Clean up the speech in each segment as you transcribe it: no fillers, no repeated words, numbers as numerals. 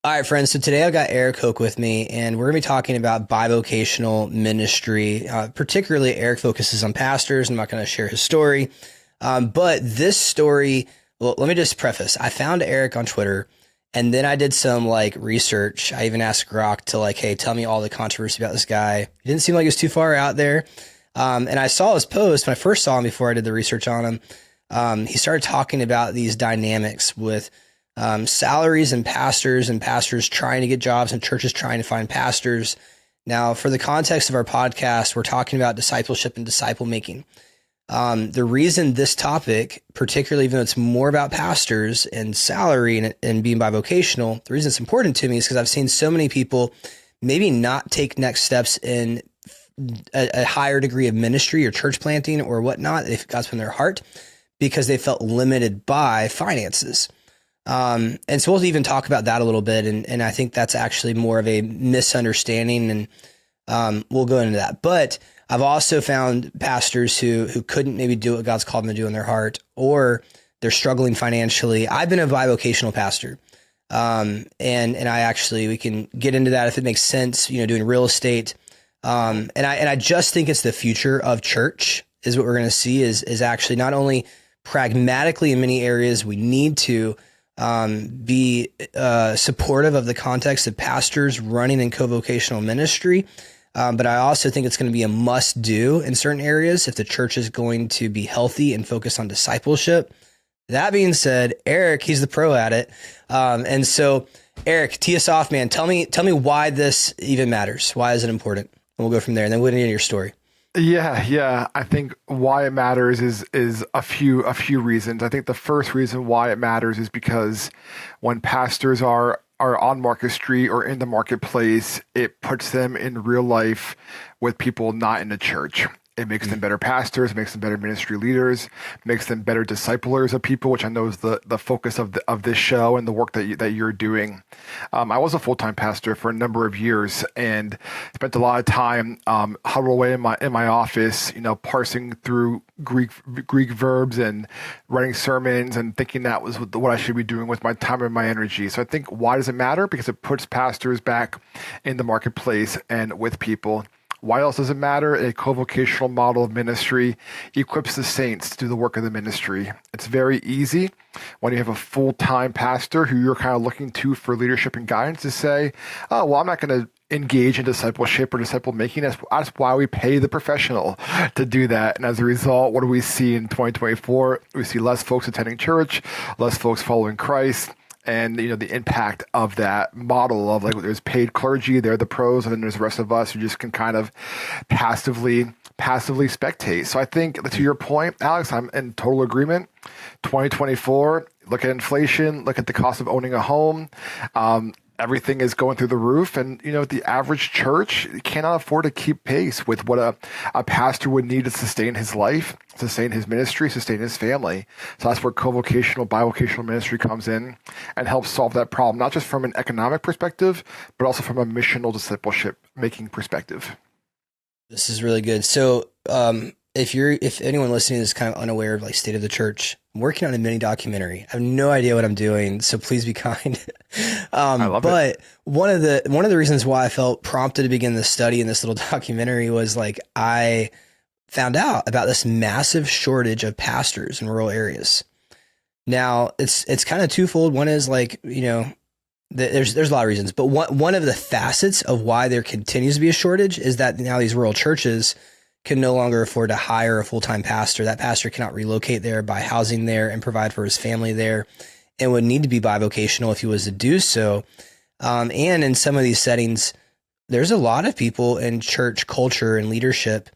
All right, friends. So today I've got Eric Hoke with me, and we're going to be talking about bi-vocational ministry. Particularly, Eric focuses on pastors. I'm not going to share his story. But this story, well, let me just preface. I found Eric on Twitter, and then I did some research. I even asked Grok to hey, tell me all the controversy about this guy. He didn't seem like he was too far out there. And I saw his post when I first saw him before I did the research on him. He started talking about these dynamics with salaries and pastors trying to get jobs and churches trying to find pastors. Now, for the context of our podcast, we're talking about discipleship and disciple making. The reason this topic, particularly even though it's more about pastors and salary and being bivocational, the reason it's important to me is because I've seen so many people maybe not take next steps in a higher degree of ministry or church planting or whatnot, if God's put in their heart, because they felt limited by finances. And so we'll even talk about that a little bit. And I think that's actually more of a misunderstanding, and we'll go into that. But I've also found pastors who couldn't maybe do what God's called them to do in their heart, or they're struggling financially. I've been a bivocational pastor. And I actually, we can get into that if it makes sense, doing real estate. And I just think it's the future of church is what we're going to see is actually not only pragmatically in many areas, we need to be supportive of the context of pastors running in co-vocational ministry. But I also think it's going to be a must do in certain areas if the church is going to be healthy and focus on discipleship. That being said, Eric, he's the pro at it. And so Eric, tee us off, man. Tell me why this even matters. Why is it important? And we'll go from there, and then we'll get into your story. Yeah. I think why it matters is a few reasons. I think the first reason why it matters is because when pastors are on Market Street or in the marketplace, it puts them in real life with people not in the church. It makes them better pastors, makes them better ministry leaders, makes them better disciplers of people, which I know is the focus of this show and the work that you're doing. I was a full-time pastor for a number of years and spent a lot of time huddled away in my office, parsing through Greek verbs and writing sermons and thinking that was what I should be doing with my time and my energy. So I think, why does it matter? Because it puts pastors back in the marketplace and with people. Why else does it matter? A co-vocational model of ministry equips the saints to do the work of the ministry. It's very easy when you have a full-time pastor who you're kind of looking to for leadership and guidance to say, oh, well, I'm not going to engage in discipleship or disciple making. That's why we pay the professional to do that. And as a result, what do we see in 2024? We see less folks attending church, less folks following Christ. And, the impact of that model of there's paid clergy, they're the pros, and then there's the rest of us who just can kind of passively spectate. So I think, to your point, Alex, I'm in total agreement. 2024, look at inflation, look at the cost of owning a home. Everything is going through the roof, and the average church cannot afford to keep pace with what a pastor would need to sustain his life, sustain his ministry, sustain his family. So that's where co-vocational, bivocational ministry comes in and helps solve that problem, not just from an economic perspective, but also from a missional discipleship making perspective. This is really good. So, if anyone listening is kind of unaware of state of the church, I'm working on a mini documentary. I have no idea what I'm doing, so please be kind. I love but it. one of the reasons why I felt prompted to begin the study in this little documentary was I found out about this massive shortage of pastors in rural areas. Now it's kind of twofold. One is there's a lot of reasons, but one of the facets of why there continues to be a shortage is that now these rural churches can no longer afford to hire a full-time pastor. That pastor cannot relocate there, buy housing there, and provide for his family there, and would need to be bivocational if he was to do so. And in some of these settings, there's a lot of people in church culture and leadership,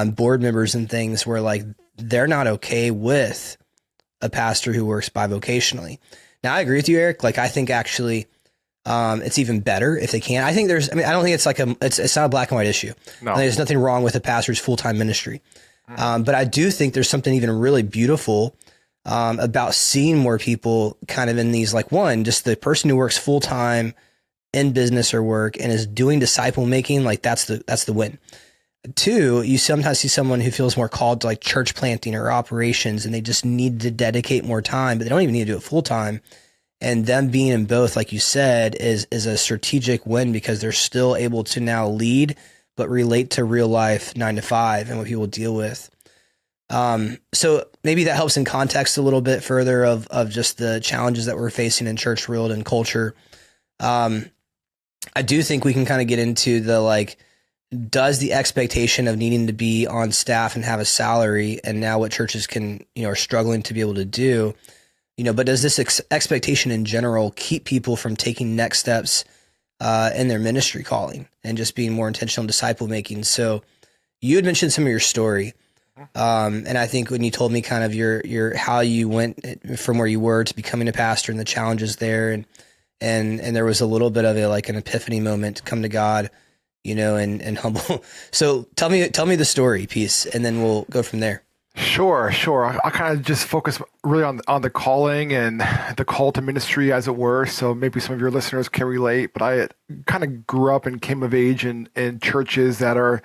board members and things where they're not okay with a pastor who works bivocationally. Now, I agree with you, Eric. I think actually it's even better if they can. I think I don't think it's it's not a black and white issue. No. I think there's nothing wrong with a pastor's full-time ministry. But I do think there's something even really beautiful about seeing more people kind of in these, just the person who works full-time in business or work and is doing disciple making, that's the win. Two, you sometimes see someone who feels more called to church planting or operations, and they just need to dedicate more time, but they don't even need to do it full-time. And them being in both, like you said, is a strategic win because they're still able to now lead, but relate to real life 9 to 5 and what people deal with. So maybe that helps in context a little bit further of just the challenges that we're facing in church world and culture. I do think we can kind of get into the, like, does the expectation of needing to be on staff and have a salary, and now what churches can, are struggling to be able to do, but does this expectation in general keep people from taking next steps in their ministry calling and just being more intentional in disciple making? So you had mentioned some of your story. And I think when you told me kind of your how you went from where you were to becoming a pastor and the challenges there, and there was a little bit of an epiphany moment to come to God, and humble. So tell me the story piece, and then we'll go from there. Sure. I'll kind of just focus really on the calling and the call to ministry, as it were. So maybe some of your listeners can relate, but I kind of grew up and came of age in churches that are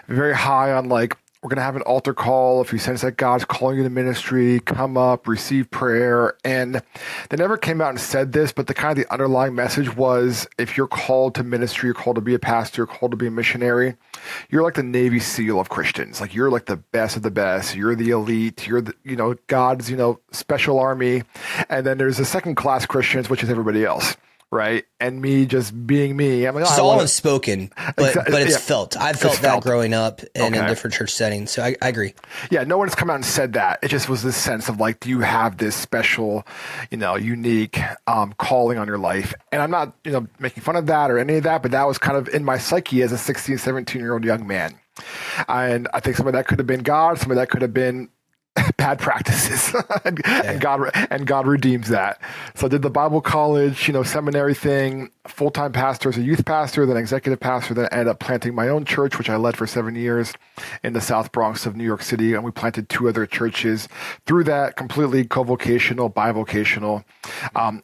very high on, like, we're going to have an altar call. If you sense that God's calling you to ministry, come up, receive prayer. And they never came out and said this, but the underlying message was, if you're called to ministry, you're called to be a pastor, you're called to be a missionary, you're like the Navy SEAL of Christians. Like, you're like the best of the best. You're the elite. You're the, God's, special army. And then there's the second class Christians, which is everybody else. Right. And me just being me. I'm like, it's all unspoken, but it's felt. I've felt that growing up and in different church settings. So I agree. Yeah. No one's come out and said that. It just was this sense of, like, do you have this special, unique calling on your life? And I'm not, making fun of that or any of that, but that was kind of in my psyche as a 16, 17-year-old young man. And I think some of that could have been God. Some of that could have been bad practices and God redeems that. So I did the Bible college, seminary thing, full-time pastor as a youth pastor, then executive pastor, then I ended up planting my own church, which I led for 7 years in the South Bronx of New York City. And we planted 2 other churches through that, completely co-vocational, bi-vocational,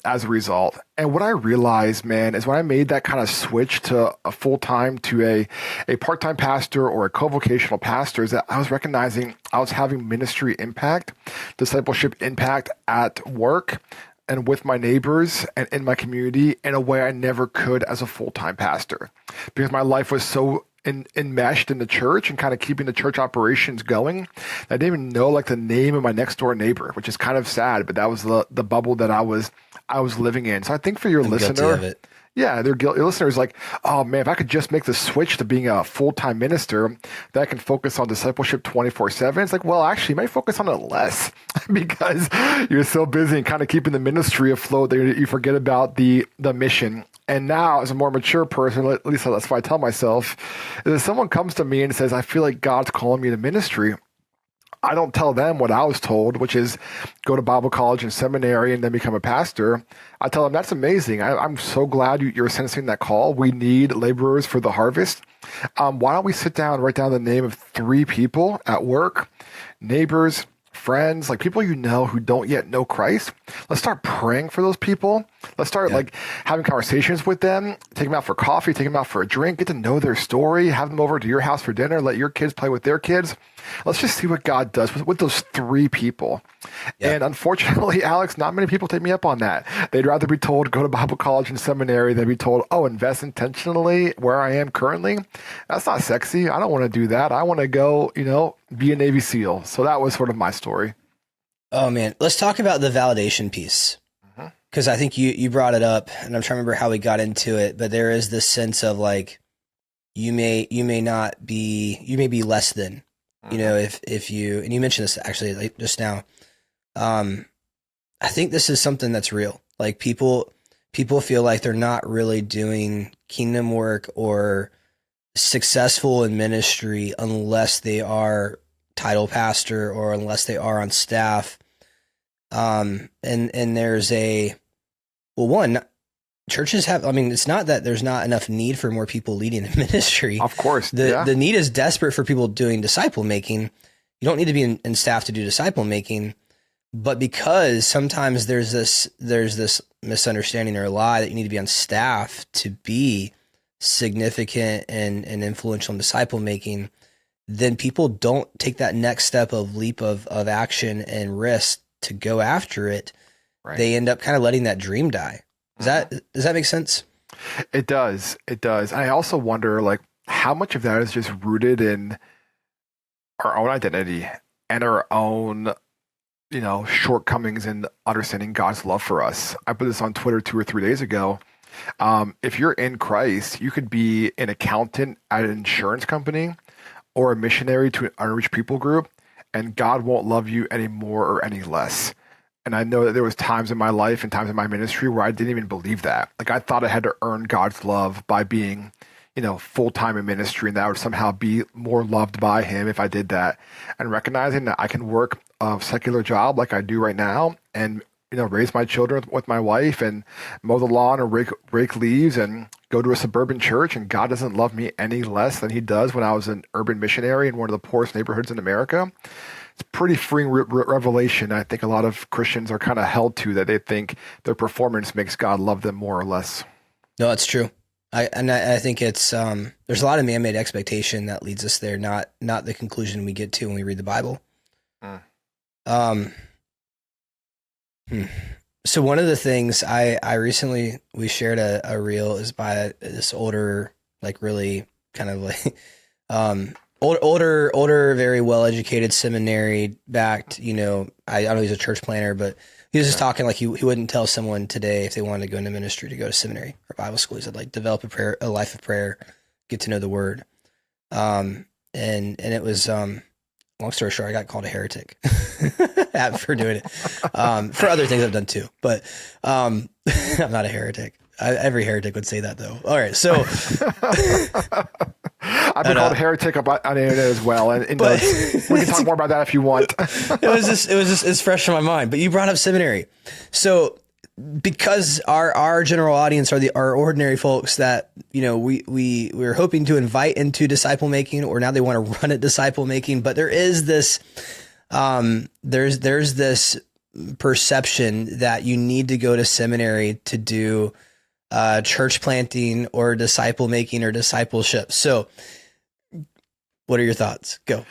as a result. And what I realized, man, is when I made that kind of switch to a full-time to a part-time pastor or a co-vocational pastor, is that I was recognizing I was having ministry impact, discipleship impact at work and with my neighbors and in my community in a way I never could as a full-time pastor, because my life was so enmeshed in the church and kind of keeping the church operations going. I didn't even know, like, the name of my next door neighbor, which is kind of sad, but that was the bubble that I was living in. So I think for your listener, yeah, your listeners, like, oh man, if I could just make the switch to being a full-time minister, that I can focus on discipleship 24/7. It's like, well, actually, you might focus on it less because you're so busy and kind of keeping the ministry afloat that you forget about the mission. And now, as a more mature person, at least that's what I tell myself, is if someone comes to me and says, I feel like God's calling me to ministry, I don't tell them what I was told, which is go to Bible college and seminary and then become a pastor. I tell them, that's amazing. I'm so glad you're sensing that call. We need laborers for the harvest. Why don't we sit down and write down the name of 3 people at work, neighbors, friends, like people who don't yet know Christ. Let's start praying for those people. Let's start having conversations with them, take them out for coffee, take them out for a drink, get to know their story, have them over to your house for dinner, let your kids play with their kids. Let's just see what God does with those 3 people. Yeah. And unfortunately, Alex, not many people take me up on that. They'd rather be told, go to Bible college and seminary than be told, invest intentionally where I am currently. That's not sexy. I don't want to do that. I want to go, be a Navy SEAL. So that was sort of my story. Oh man, let's talk about the validation piece. Because I think you brought it up, and I'm trying to remember how we got into it, but there is this sense of, like, you may be less than, if you, and you mentioned this actually, like, just now. I think this is something that's real. Like, people feel like they're not really doing kingdom work or successful in ministry unless they are title pastor or unless they are on staff. And there's churches have, it's not that there's not enough need for more people leading in ministry. Of course. The need is desperate for people doing disciple making. You don't need to be in staff to do disciple making, but because sometimes there's this misunderstanding or lie that you need to be on staff to be significant and influential in disciple making, then people don't take that next step of leap of action and risk to go after it. Right. they end up kind of letting that dream die. Does that make sense? It does. It does. I also wonder, like, how much of that is just rooted in our own identity and our own, shortcomings in understanding God's love for us. I put this on Twitter 2 or 3 days ago. If you're in Christ, you could be an accountant at an insurance company or a missionary to an unreached people group, and God won't love you any more or any less. And I know that there was times in my life and times in my ministry where I didn't even believe that. Like, I thought I had to earn God's love by being, full-time in ministry, and that I would somehow be more loved by him if I did that. And recognizing that I can work a secular job like I do right now and, raise my children with my wife and mow the lawn or rake leaves and go to a suburban church, and God doesn't love me any less than he does when I was an urban missionary in one of the poorest neighborhoods in America. It's pretty freeing revelation. I think a lot of Christians are kind of held to that. They think their performance makes God love them more or less. No, that's true. I think it's there's a lot of man-made expectation that leads us there, not the conclusion we get to when we read the Bible. So one of the things I recently, we shared a reel is by this older, like really kind of like older, very well-educated seminary backed, I know he's a church planner, but he was just talking like he wouldn't tell someone today if they wanted to go into ministry to go to seminary or Bible school. He said, like, develop a life of prayer, get to know the word. And it was, long story short, I got called a heretic for doing it. For other things I've done too, but I'm not a heretic. Every heretic would say that, though. All right, so I've been called a heretic on the internet as well, and we can talk more about that if you want. it's fresh in my mind. But you brought up seminary, so because our general audience are our ordinary folks that we're hoping to invite into disciple making, or now they want to run at disciple making. But there is this there's this perception that you need to go to seminary to do church planting or disciple making or discipleship. So what are your thoughts? Go.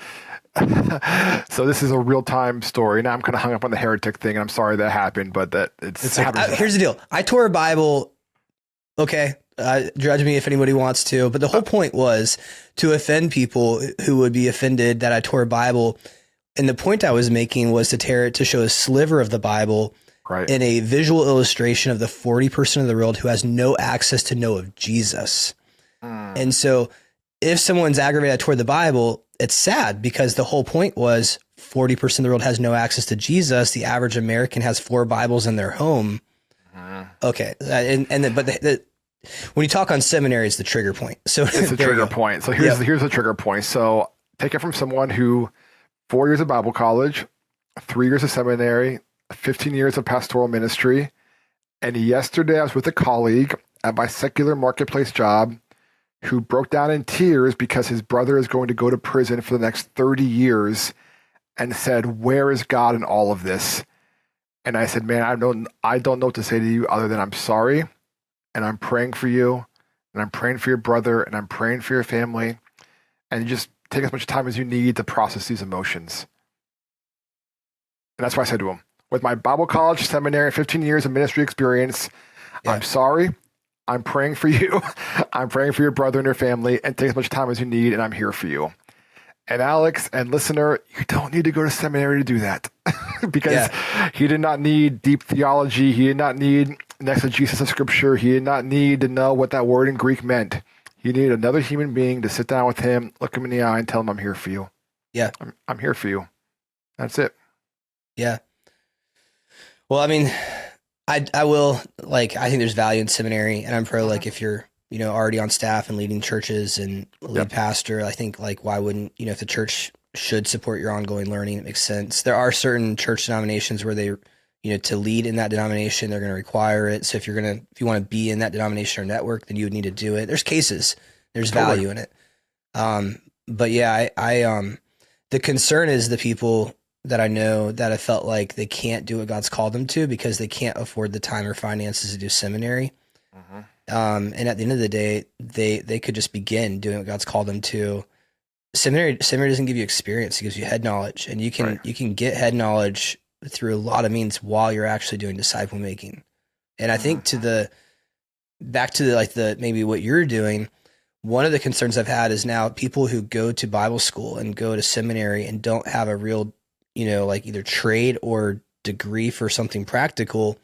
So this is a real-time story. Now I'm kind of hung up on the heretic thing. I'm sorry that happened, but it's here's the deal. I tore a Bible. Okay. Judge me if anybody wants to, but the whole point was to offend people who would be offended that I tore a Bible. And the point I was making was to tear it to show a sliver of the Bible, right, in a visual illustration of the 40% of the world who has no access to know of Jesus. And so if someone's aggravated I tore the Bible, it's sad because the whole point was 40% of the world has no access to Jesus. The average American has 4 Bibles in their home. Okay. When you talk on seminary, it's the trigger point. So it's the trigger point. So here's the trigger point. So take it from someone who 4 years of Bible college, 3 years of seminary, 15 years of pastoral ministry. And yesterday I was with a colleague at my secular marketplace job who broke down in tears because his brother is going to go to prison for the next 30 years and said, "Where is God in all of this?" And I said, "Man, I don't know what to say to you other than I'm sorry, and I'm praying for you, and I'm praying for your brother, and I'm praying for your family, and you just take as much time as you need to process these emotions." And that's what I said to him. With my Bible college, seminary, 15 years of ministry experience, I'm sorry. I'm praying for you. I'm praying for your brother and your family, and take as much time as you need, and I'm here for you. And Alex and listener, you don't need to go to seminary to do that because he did not need deep theology. He did not need an exegesis of scripture. He did not need to know what that word in Greek meant. He needed another human being to sit down with him, look him in the eye, and tell him, "I'm here for you." Yeah. I'm here for you. That's it. Yeah. Well, I mean, I think there's value in seminary, and I'm pro, like, if you're, already on staff and leading churches and lead pastor, I think, like, why wouldn't, if the church should support your ongoing learning, it makes sense. There are certain church denominations where they, to lead in that denomination, they're going to require it. So if you want to be in that denomination or network, then you would need to do it. There's cases, there's value in it. But yeah, the concern is the people that I know that have felt like they can't do what God's called them to because they can't afford the time or finances to do seminary. And at the end of the day, they could just begin doing what God's called them to. Seminary doesn't give you experience; it gives you head knowledge, and you can get head knowledge through a lot of means while you're actually doing disciple making. And I think back to maybe what you're doing, one of the concerns I've had is now people who go to Bible school and go to seminary and don't have a real, like either trade or degree for something practical,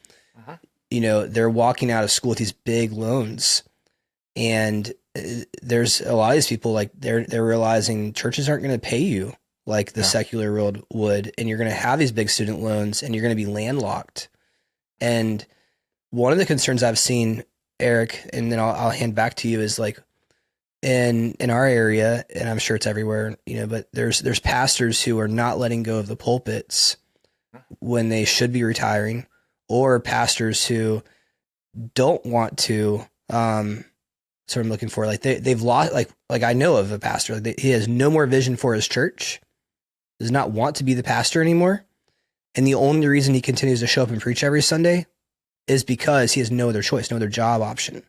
they're walking out of school with these big loans. And there's a lot of these people, like they're realizing churches aren't going to pay you like the secular world would. And you're going to have these big student loans and you're going to be landlocked. And one of the concerns I've seen, Eric, and then I'll hand back to you, is like in our area, and I'm sure it's everywhere, but there's pastors who are not letting go of the pulpits when they should be retiring, or pastors who don't want to, so I'm looking for, like they've lost, like I know of a pastor, he has no more vision for his church, does not want to be the pastor anymore. And the only reason he continues to show up and preach every Sunday is because he has no other choice, no other job option.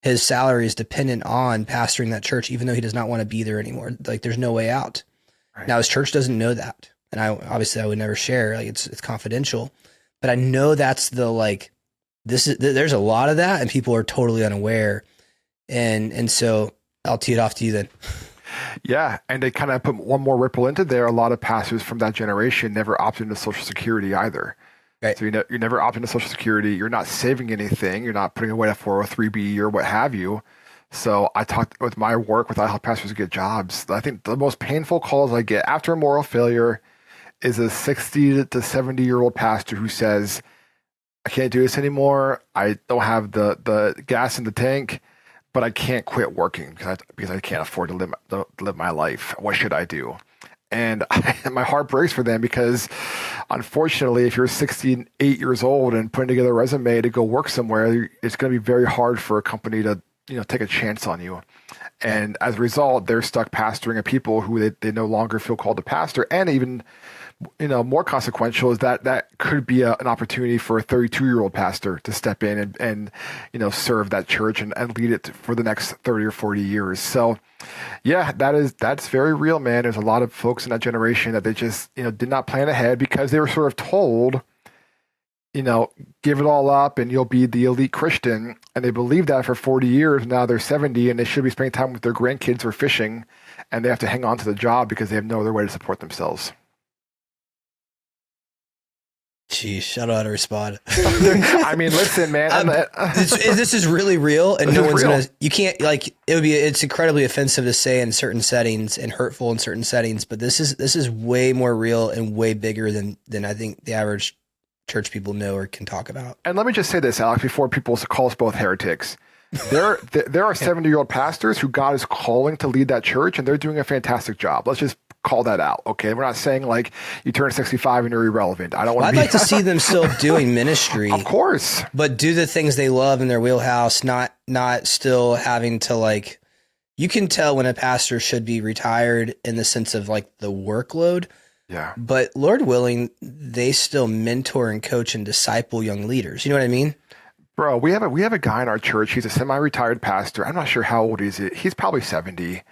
His salary is dependent on pastoring that church, even though he does not want to be there anymore. Like there's no way out. Right. Now his church doesn't know that. And I would never share, like it's confidential, but I know that's there's a lot of that and people are totally unaware. And so I'll tee it off to you then. Yeah. And they kind of put one more ripple into there. A lot of pastors from that generation never opted into Social Security either. Right. So you're never opting into Social Security. You're not saving anything. You're not putting away a 403B or what have you. So I talked with my work with I help pastors get jobs. I think the most painful calls I get after a moral failure is a 60 to 70-year-old pastor who says, I can't do this anymore. I don't have the gas in the tank, but I can't quit working because I can't afford to live my life. What should I do? And my heart breaks for them because, unfortunately, if you're 68 years old and putting together a resume to go work somewhere, it's going to be very hard for a company to take a chance on you. And as a result, they're stuck pastoring a people who they no longer feel called to pastor. And even more consequential is that could be an opportunity for a 32-year-old pastor to step in and serve that church and lead it for the next 30 or 40 years. So yeah, that's very real, man. There's a lot of folks in that generation that they just, did not plan ahead because they were sort of told, give it all up and you'll be the elite Christian. And they believed that for 40 years. Now they're 70 and they should be spending time with their grandkids or fishing, and they have to hang on to the job because they have no other way to support themselves. Geez, I don't know how to respond. I mean, listen, man. This is really real, and no one's gonna. You can't it's incredibly offensive to say in certain settings and hurtful in certain settings. But this is way more real and way bigger than I think the average church people know or can talk about. And let me just say this, Alex, before people call us both heretics. There are 70-year-old pastors who God is calling to lead that church, and they're doing a fantastic job. Let's just call that out. Okay. We're not saying like you turn 65 and you're irrelevant. I don't want I'd like to see them still doing ministry. Of course. But do the things they love in their wheelhouse, not still having to you can tell when a pastor should be retired in the sense of the workload. Yeah. But Lord willing, they still mentor and coach and disciple young leaders. You know what I mean? Bro, we have a guy in our church. He's a semi-retired pastor. I'm not sure how old is it. He's probably 70.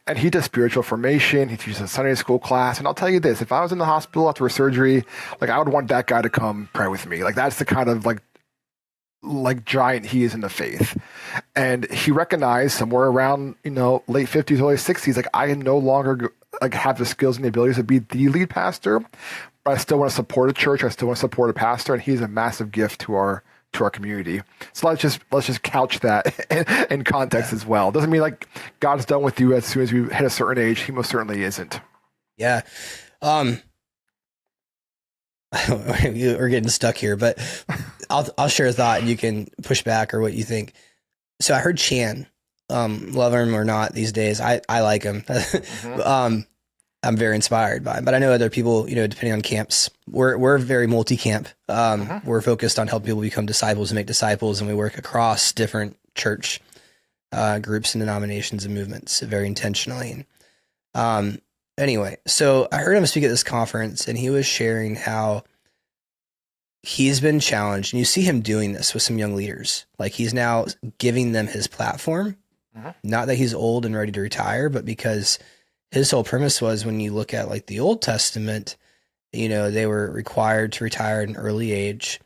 And he does spiritual formation. He teaches a Sunday school class. And I'll tell you this, if I was in the hospital after a surgery, I would want that guy to come pray with me. That's the kind of giant he is in the faith. And he recognized somewhere around, late 50s, early 60s, I no longer have the skills and the abilities to be the lead pastor, but I still want to support a church. I still want to support a pastor. And he's a massive gift to our community. So let's just couch that in context as well. Doesn't mean God's done with you as soon as you hit a certain age. He most certainly isn't. Yeah. We're getting stuck here, but I'll share a thought and you can push back or what you think. So I heard Chan, love him or not these days. I like him. Mm-hmm. I'm very inspired by him, but I know other people, depending on camps, we're very multi-camp. We're focused on helping people become disciples and make disciples. And we work across different church groups and denominations and movements very intentionally. Anyway, so I heard him speak at this conference and he was sharing how he's been challenged, and you see him doing this with some young leaders. He's now giving them his platform, not that he's old and ready to retire, but because his whole premise was when you look at the Old Testament they were required to retire at an early age.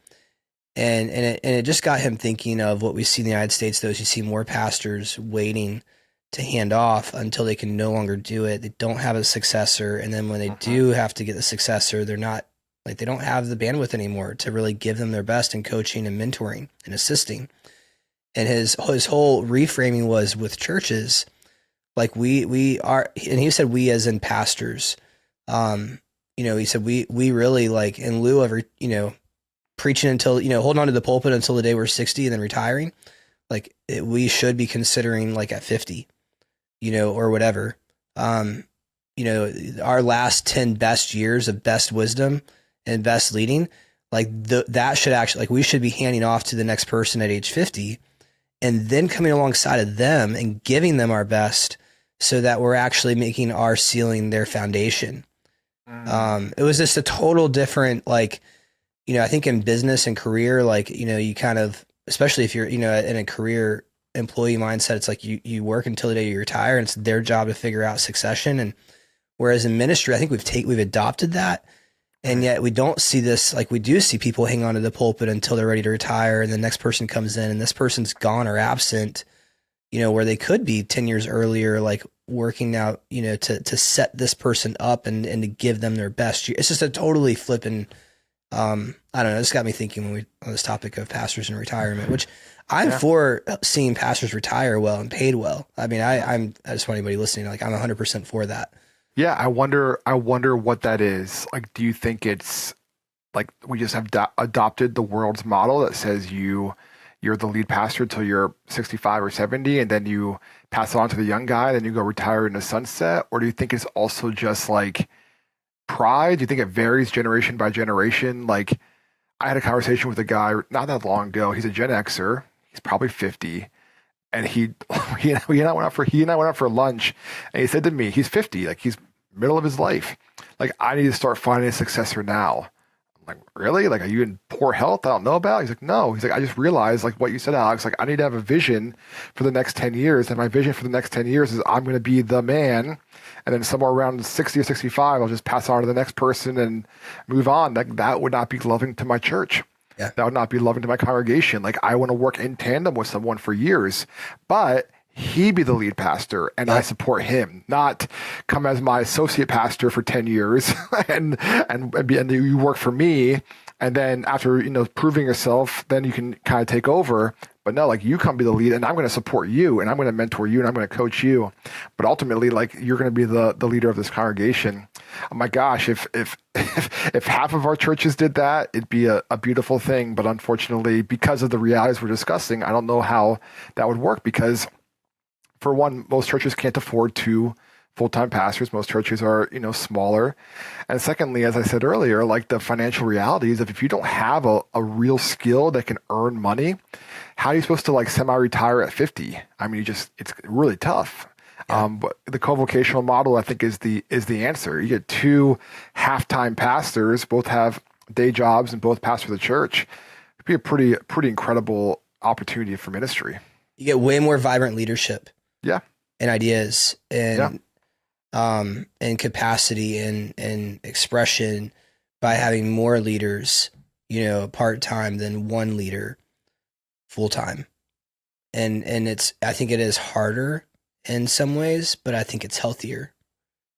And it just got him thinking of what we see in the United States, though, is you see more pastors waiting to hand off until they can no longer do it. They don't have a successor. And then when they do have to get the successor, they're not like, they don't have the bandwidth anymore to really give them their best in coaching and mentoring and assisting. And his whole reframing was with churches, like we are, and he said we as in pastors, he said we really, like, in lieu of, preaching until, holding on to the pulpit until the day we're 60 and then retiring, like we should be considering like at 50, or whatever. Our last 10 best years of best wisdom and best leading, like that should actually, like, we should be handing off to the next person at age 50 and then coming alongside of them and giving them our best so that we're actually making our ceiling their foundation. It was just a total different, like, I think in business and career, like, you kind of, especially if you're, in a career employee mindset, it's like you work until the day you retire and it's their job to figure out succession. And whereas in ministry, I think we've adopted that. And yet we don't see this, like we do see people hang on to the pulpit until they're ready to retire. And the next person comes in and this person's gone or absent, where they could be 10 years earlier, like working out, to set this person up and to give them their best year. It's just a totally flipping, I don't know. This got me thinking on this topic of pastors and retirement, which I'm for seeing pastors retire well and paid well. I mean, I just want anybody listening, like, I'm 100% for that. Yeah. I wonder what that is. Like, do you think it's like we just have adopted the world's model that says you're the lead pastor till you're 65 or 70, and then you pass it on to the young guy, then you go retire in the sunset? Or do you think it's also just like pride? Do you think it varies generation by generation? Like, I had a conversation with a guy not that long ago. He's a Gen Xer. He's probably 50. And he and I went out for lunch, and he said to me, he's 50, like he's middle of his life. Like, I need to start finding a successor now. I'm like, really? Like, are you in poor health I don't know about? He's like, no. He's like, I just realized, like what you said, Alex, like I need to have a vision for the next 10 years. And my vision for the next 10 years is I'm going to be the man. And then somewhere around 60 or 65, I'll just pass on to the next person and move on. Like, that would not be loving to my church. Yeah. That would not be loving to my congregation. Like, I want to work in tandem with someone for years, but he be the lead pastor and I support him, not come as my associate pastor for 10 years and you work for me. And then after, proving yourself, then you can kind of take over. But no, like, you come be the lead and I'm going to support you and I'm going to mentor you and I'm going to coach you. But ultimately, like, you're going to be the leader of this congregation. Oh my gosh, if half of our churches did that, it'd be a beautiful thing. But unfortunately, because of the realities we're discussing, I don't know how that would work, because for one, most churches can't afford 2 full-time pastors. Most churches are, smaller. And secondly, as I said earlier, like, the financial realities of if you don't have a real skill that can earn money, how are you supposed to, like, semi-retire at 50? I mean, it's really tough. Yeah. But the co-vocational model, I think, is the answer. You get 2 half-time pastors, both have day jobs and both pastor the church. It'd be a pretty incredible opportunity for ministry. You get way more vibrant leadership. Yeah. And ideas and and capacity and expression by having more leaders, part-time than one leader full-time. And I think it is harder in some ways, but I think it's healthier.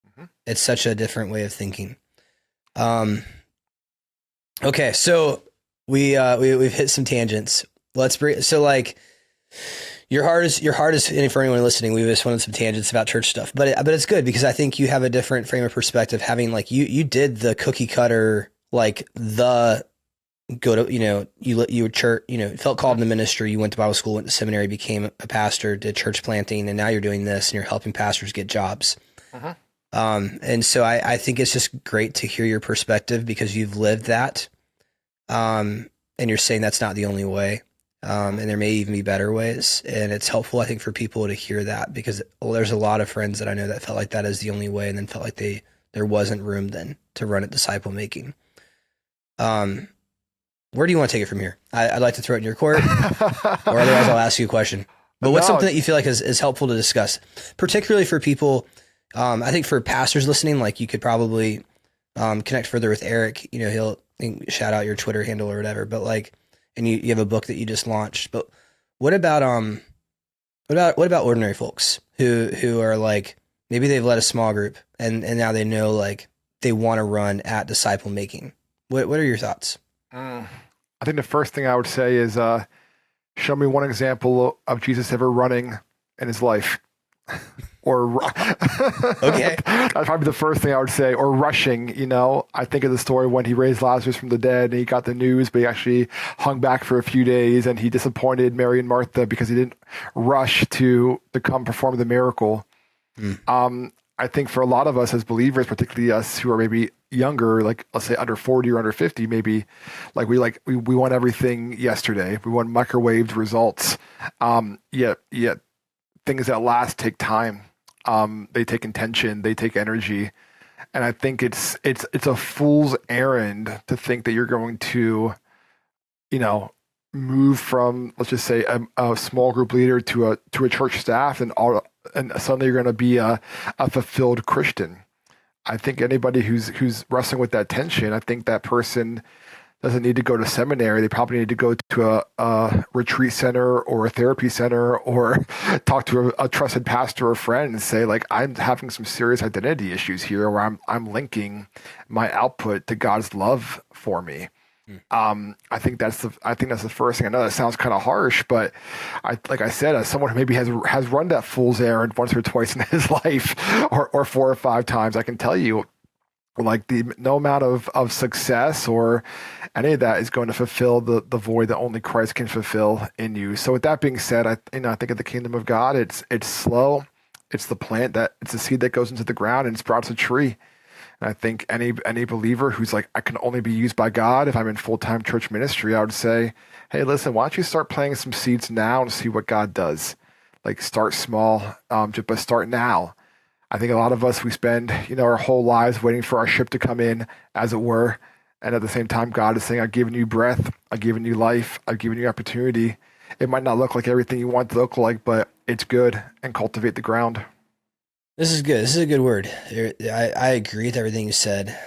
Mm-hmm. It's such a different way of thinking. Okay. So we've hit some tangents. Your heart is, and for anyone listening, we just wanted some tangents about church stuff, but it's good because I think you have a different frame of perspective, having, like, you did the cookie cutter, like, the go to, you were church, felt called in the ministry. You went to Bible school, went to seminary, became a pastor, did church planting, and now you're doing this and you're helping pastors get jobs. Uh-huh. And so I think it's just great to hear your perspective because you've lived that. And you're saying that's not the only way. And there may even be better ways. And it's helpful, I think, for people to hear that because there's a lot of friends that I know that felt like that is the only way and then felt like there wasn't room then to run at disciple making. Where do you want to take it from here? I'd like to throw it in your court, or otherwise I'll ask you a question. But what's something that you feel like is helpful to discuss, particularly for people? I think for pastors listening, like, you could probably connect further with Eric, he'll shout out your Twitter handle or whatever, but like, and you have a book that you just launched, but what about, what about ordinary folks who are like, maybe they've led a small group and now they know like they want to run at disciple making. What are your thoughts? I think the first thing I would say is, show me one example of Jesus ever running in his life. Or Okay. That's probably the first thing I would say. Or rushing, I think of the story when he raised Lazarus from the dead and he got the news, but he actually hung back for a few days and he disappointed Mary and Martha because he didn't rush to come perform the miracle. I think for a lot of us as believers, particularly us who are maybe younger, like let's say under 40 or under 50, maybe like we want everything yesterday. We want microwaved results. Yet things that last take time. They take intention, they take energy. And I think it's a fool's errand to think that you're going to, move from, let's just say, a small group leader to a church staff and suddenly you're going to be a fulfilled Christian. I think anybody who's wrestling with that tension, I think that person doesn't need to go to seminary. They probably need to go to a retreat center or a therapy center or talk to a trusted pastor or friend and say, like, I'm having some serious identity issues here where I'm linking my output to God's love for me. I think that's the first thing. I know that sounds kind of harsh, but like I said, as someone who maybe has run that fool's errand once or twice in his life, or 4 or 5 times, I can tell you, like no amount of success or any of that is going to fulfill the void that only Christ can fulfill in you. So with that being said, I think of the kingdom of God, it's slow. It's the seed that goes into the ground and sprouts a tree. And I think any believer who's like, I can only be used by God if I'm in full-time church ministry, I would say, hey, listen, why don't you start planting some seeds now and see what God does? Like start small, but start now. I think a lot of us, we spend, our whole lives waiting for our ship to come in, as it were. And at the same time, God is saying, I've given you breath. I've given you life. I've given you opportunity. It might not look like everything you want it to look like, but it's good, and cultivate the ground. This is good. This is a good word. I agree with everything you said.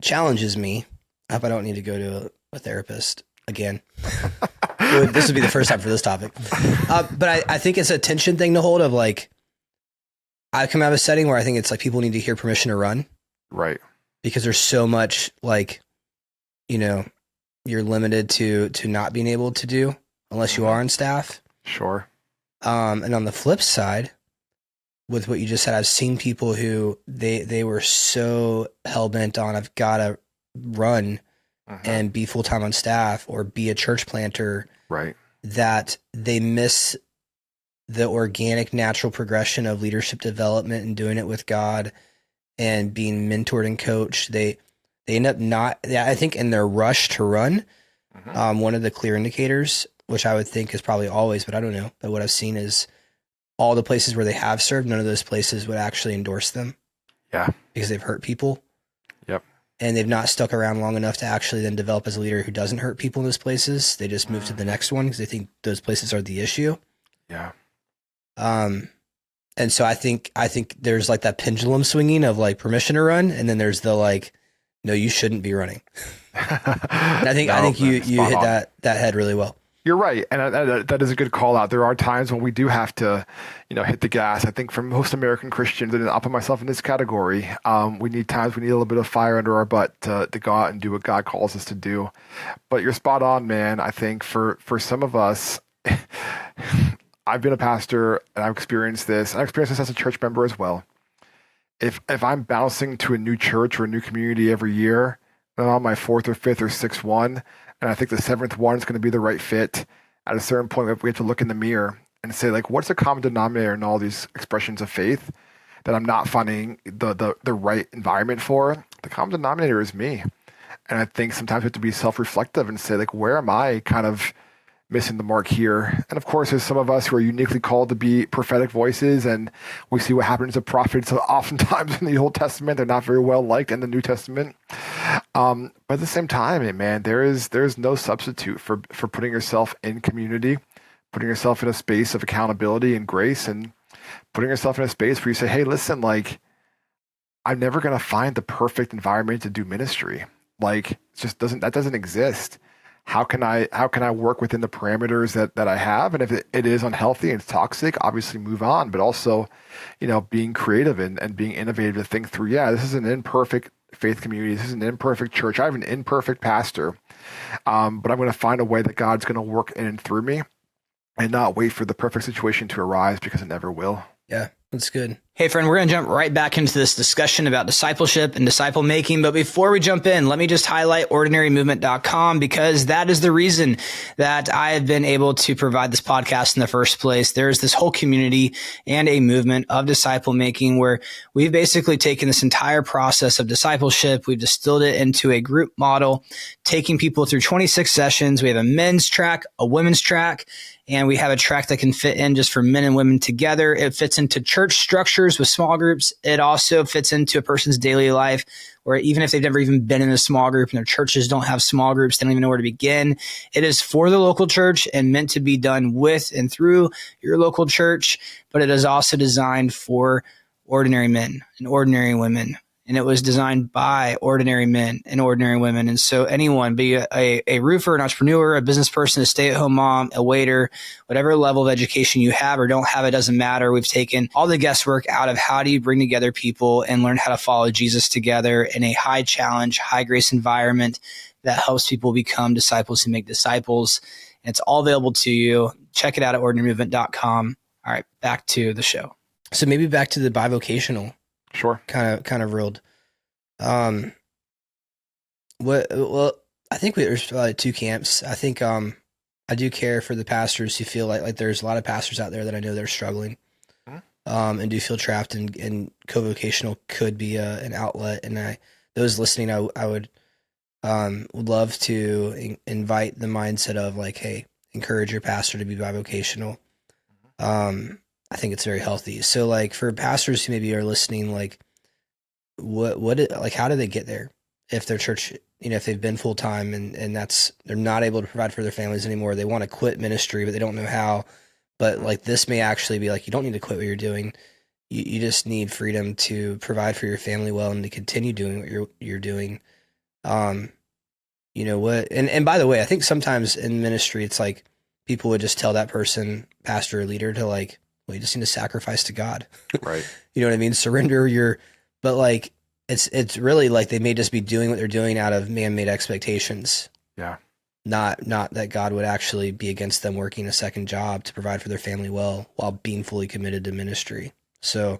Challenges me. I hope I don't need to go to a therapist again. This would be the first time for this topic. But I think it's a tension thing to hold of like, I come out of a setting where I think it's like people need to hear permission to run. Right. Because there's so much like, you're limited to not being able to do unless you are on staff. Sure. And on the flip side, with what you just said, I've seen people who they were so hell-bent on, I've got to run and be full-time on staff or be a church planter. Right. That they miss the organic, natural progression of leadership development and doing it with God and being mentored and coached. They end up I think in their rush to run, one of the clear indicators, which I would think is probably always, but I don't know, but what I've seen is all the places where they have served, none of those places would actually endorse them. Yeah. Because they've hurt people. Yep. And they've not stuck around long enough to actually then develop as a leader who doesn't hurt people in those places. They just move to the next one because they think those places are the issue. Yeah. And so I think there's like that pendulum swinging of like permission to run, and then there's the like, no, you shouldn't be running. I think you hit that head really well. You're right, and that is a good call out. There are times when we do have to, hit the gas. I think for most American Christians, and I'll put myself in this category, we need a little bit of fire under our butt to go out and do what God calls us to do. But you're spot on, man. I think for some of us, I've been a pastor and I've experienced this. And I've experienced this as a church member as well. If I'm bouncing to a new church or a new community every year, and I'm on my 4th or 5th or 6th one, and I think the 7th one is going to be the right fit, at a certain point we have to look in the mirror and say, like, what's the common denominator in all these expressions of faith that I'm not finding the right environment for? The common denominator is me. And I think sometimes we have to be self-reflective and say, like, where am I kind of missing the mark here? And of course, there's some of us who are uniquely called to be prophetic voices, and we see what happens to prophets oftentimes in the Old Testament. They're not very well liked in the New Testament. But at the same time, man, there's no substitute for putting yourself in community, putting yourself in a space of accountability and grace, and putting yourself in a space where you say, hey, listen, like, I'm never going to find the perfect environment to do ministry. Like, it just doesn't exist. How can I work within the parameters that I have? And if it is unhealthy and it's toxic, obviously move on. But also, being creative and being innovative to think through, yeah, this is an imperfect faith community. This is an imperfect church. I have an imperfect pastor. But I'm going to find a way that God's going to work in and through me and not wait for the perfect situation to arise, because it never will. Yeah, that's good. Hey, friend, we're going to jump right back into this discussion about discipleship and disciple making. But before we jump in, let me just highlight ordinarymovement.com, because that is the reason that I have been able to provide this podcast in the first place. There's this whole community and a movement of disciple making where we've basically taken this entire process of discipleship. We've distilled it into a group model, taking people through 26 sessions. We have a men's track, a women's track, and we have a track that can fit in just for men and women together. It fits into church structures with small groups. It also fits into a person's daily life, where even if they've never even been in a small group and their churches don't have small groups, they don't even know where to begin. It is for the local church and meant to be done with and through your local church, but it is also designed for ordinary men and ordinary women. And it was designed by ordinary men and ordinary women. And so anyone, be a roofer, an entrepreneur, a business person, a stay-at-home mom, a waiter, whatever level of education you have or don't have, it doesn't matter. We've taken all the guesswork out of how do you bring together people and learn how to follow Jesus together in a high challenge, high grace environment that helps people become disciples who make disciples. And it's all available to you. Check it out at ordinarymovement.com. All right, back to the show. So maybe back to the bivocational. Sure. Kind of ruled. Well, I think there's probably two camps. I think I do care for the pastors who feel like there's a lot of pastors out there that I know that are struggling, and do feel trapped, and co-vocational could be an outlet. And those listening, I would love to invite the mindset of like, hey, encourage your pastor to be bivocational. I think it's very healthy. So like for pastors who maybe are listening, like how do they get there? If their church, if they've been full time and they're not able to provide for their families anymore, they want to quit ministry, but they don't know how. But like this may actually be like, you don't need to quit what you're doing. You just need freedom to provide for your family well and to continue doing what you're doing. You know what? And by the way, I think sometimes in ministry, it's like people would just tell that person, pastor or leader, to like, well, you just need to sacrifice to God. Right. You know what I mean? Surrender but like, it's really like they may just be doing what they're doing out of man-made expectations. Yeah. Not that God would actually be against them working a second job to provide for their family well while being fully committed to ministry. So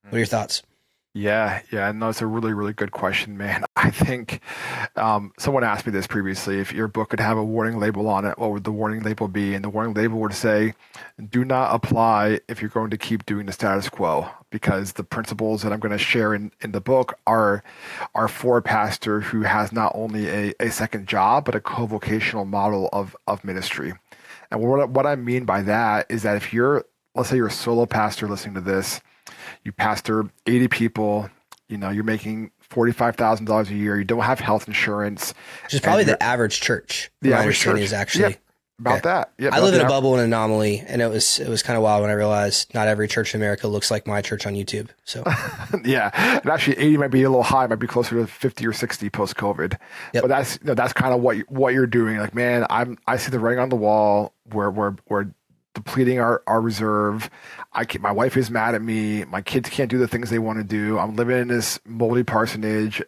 what are your thoughts? Yeah. No, it's a really, really good question, man. I think someone asked me this previously. If your book could have a warning label on it, what would the warning label be? And the warning label would say, do not apply if you're going to keep doing the status quo, because the principles that I'm going to share in the book are for a pastor who has not only a second job, but a co-vocational model of ministry. And what I mean by that is that if let's say you're a solo pastor listening to this, you pastor 80 people, you're making $45,000 a year. You don't have health insurance. Which is probably the average church. The average church is actually about that. Yeah, I live in a bubble and anomaly, and it was kind of wild when I realized not every church in America looks like my church on YouTube. So yeah, and actually 80 might be a little high, might be closer to 50 or 60 post COVID. Yep. But that's kind of what you're doing. Like, man, I see the writing on the wall. We're depleting our reserve. My wife is mad at me. My kids can't do the things they want to do. I'm living in this moldy parsonage.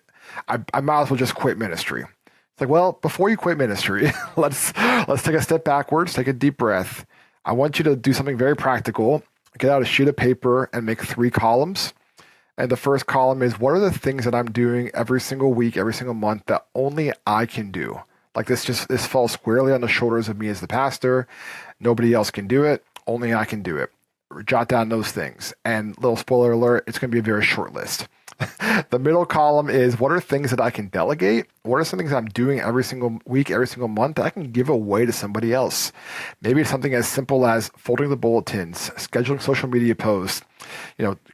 I might as well just quit ministry. It's like, well, before you quit ministry, let's take a step backwards, take a deep breath. I want you to do something very practical. Get out a sheet of paper and make 3 columns. And the first column is, what are the things that I'm doing every single week, every single month that only I can do? Like this falls squarely on the shoulders of me as the pastor. Nobody else can do it. Only I can do it. Jot down those things. And little spoiler alert, it's going to be a very short list. The middle column is, what are things that I can delegate? What are some things I'm doing every single week, every single month that I can give away to somebody else? Maybe it's something as simple as folding the bulletins, scheduling social media posts,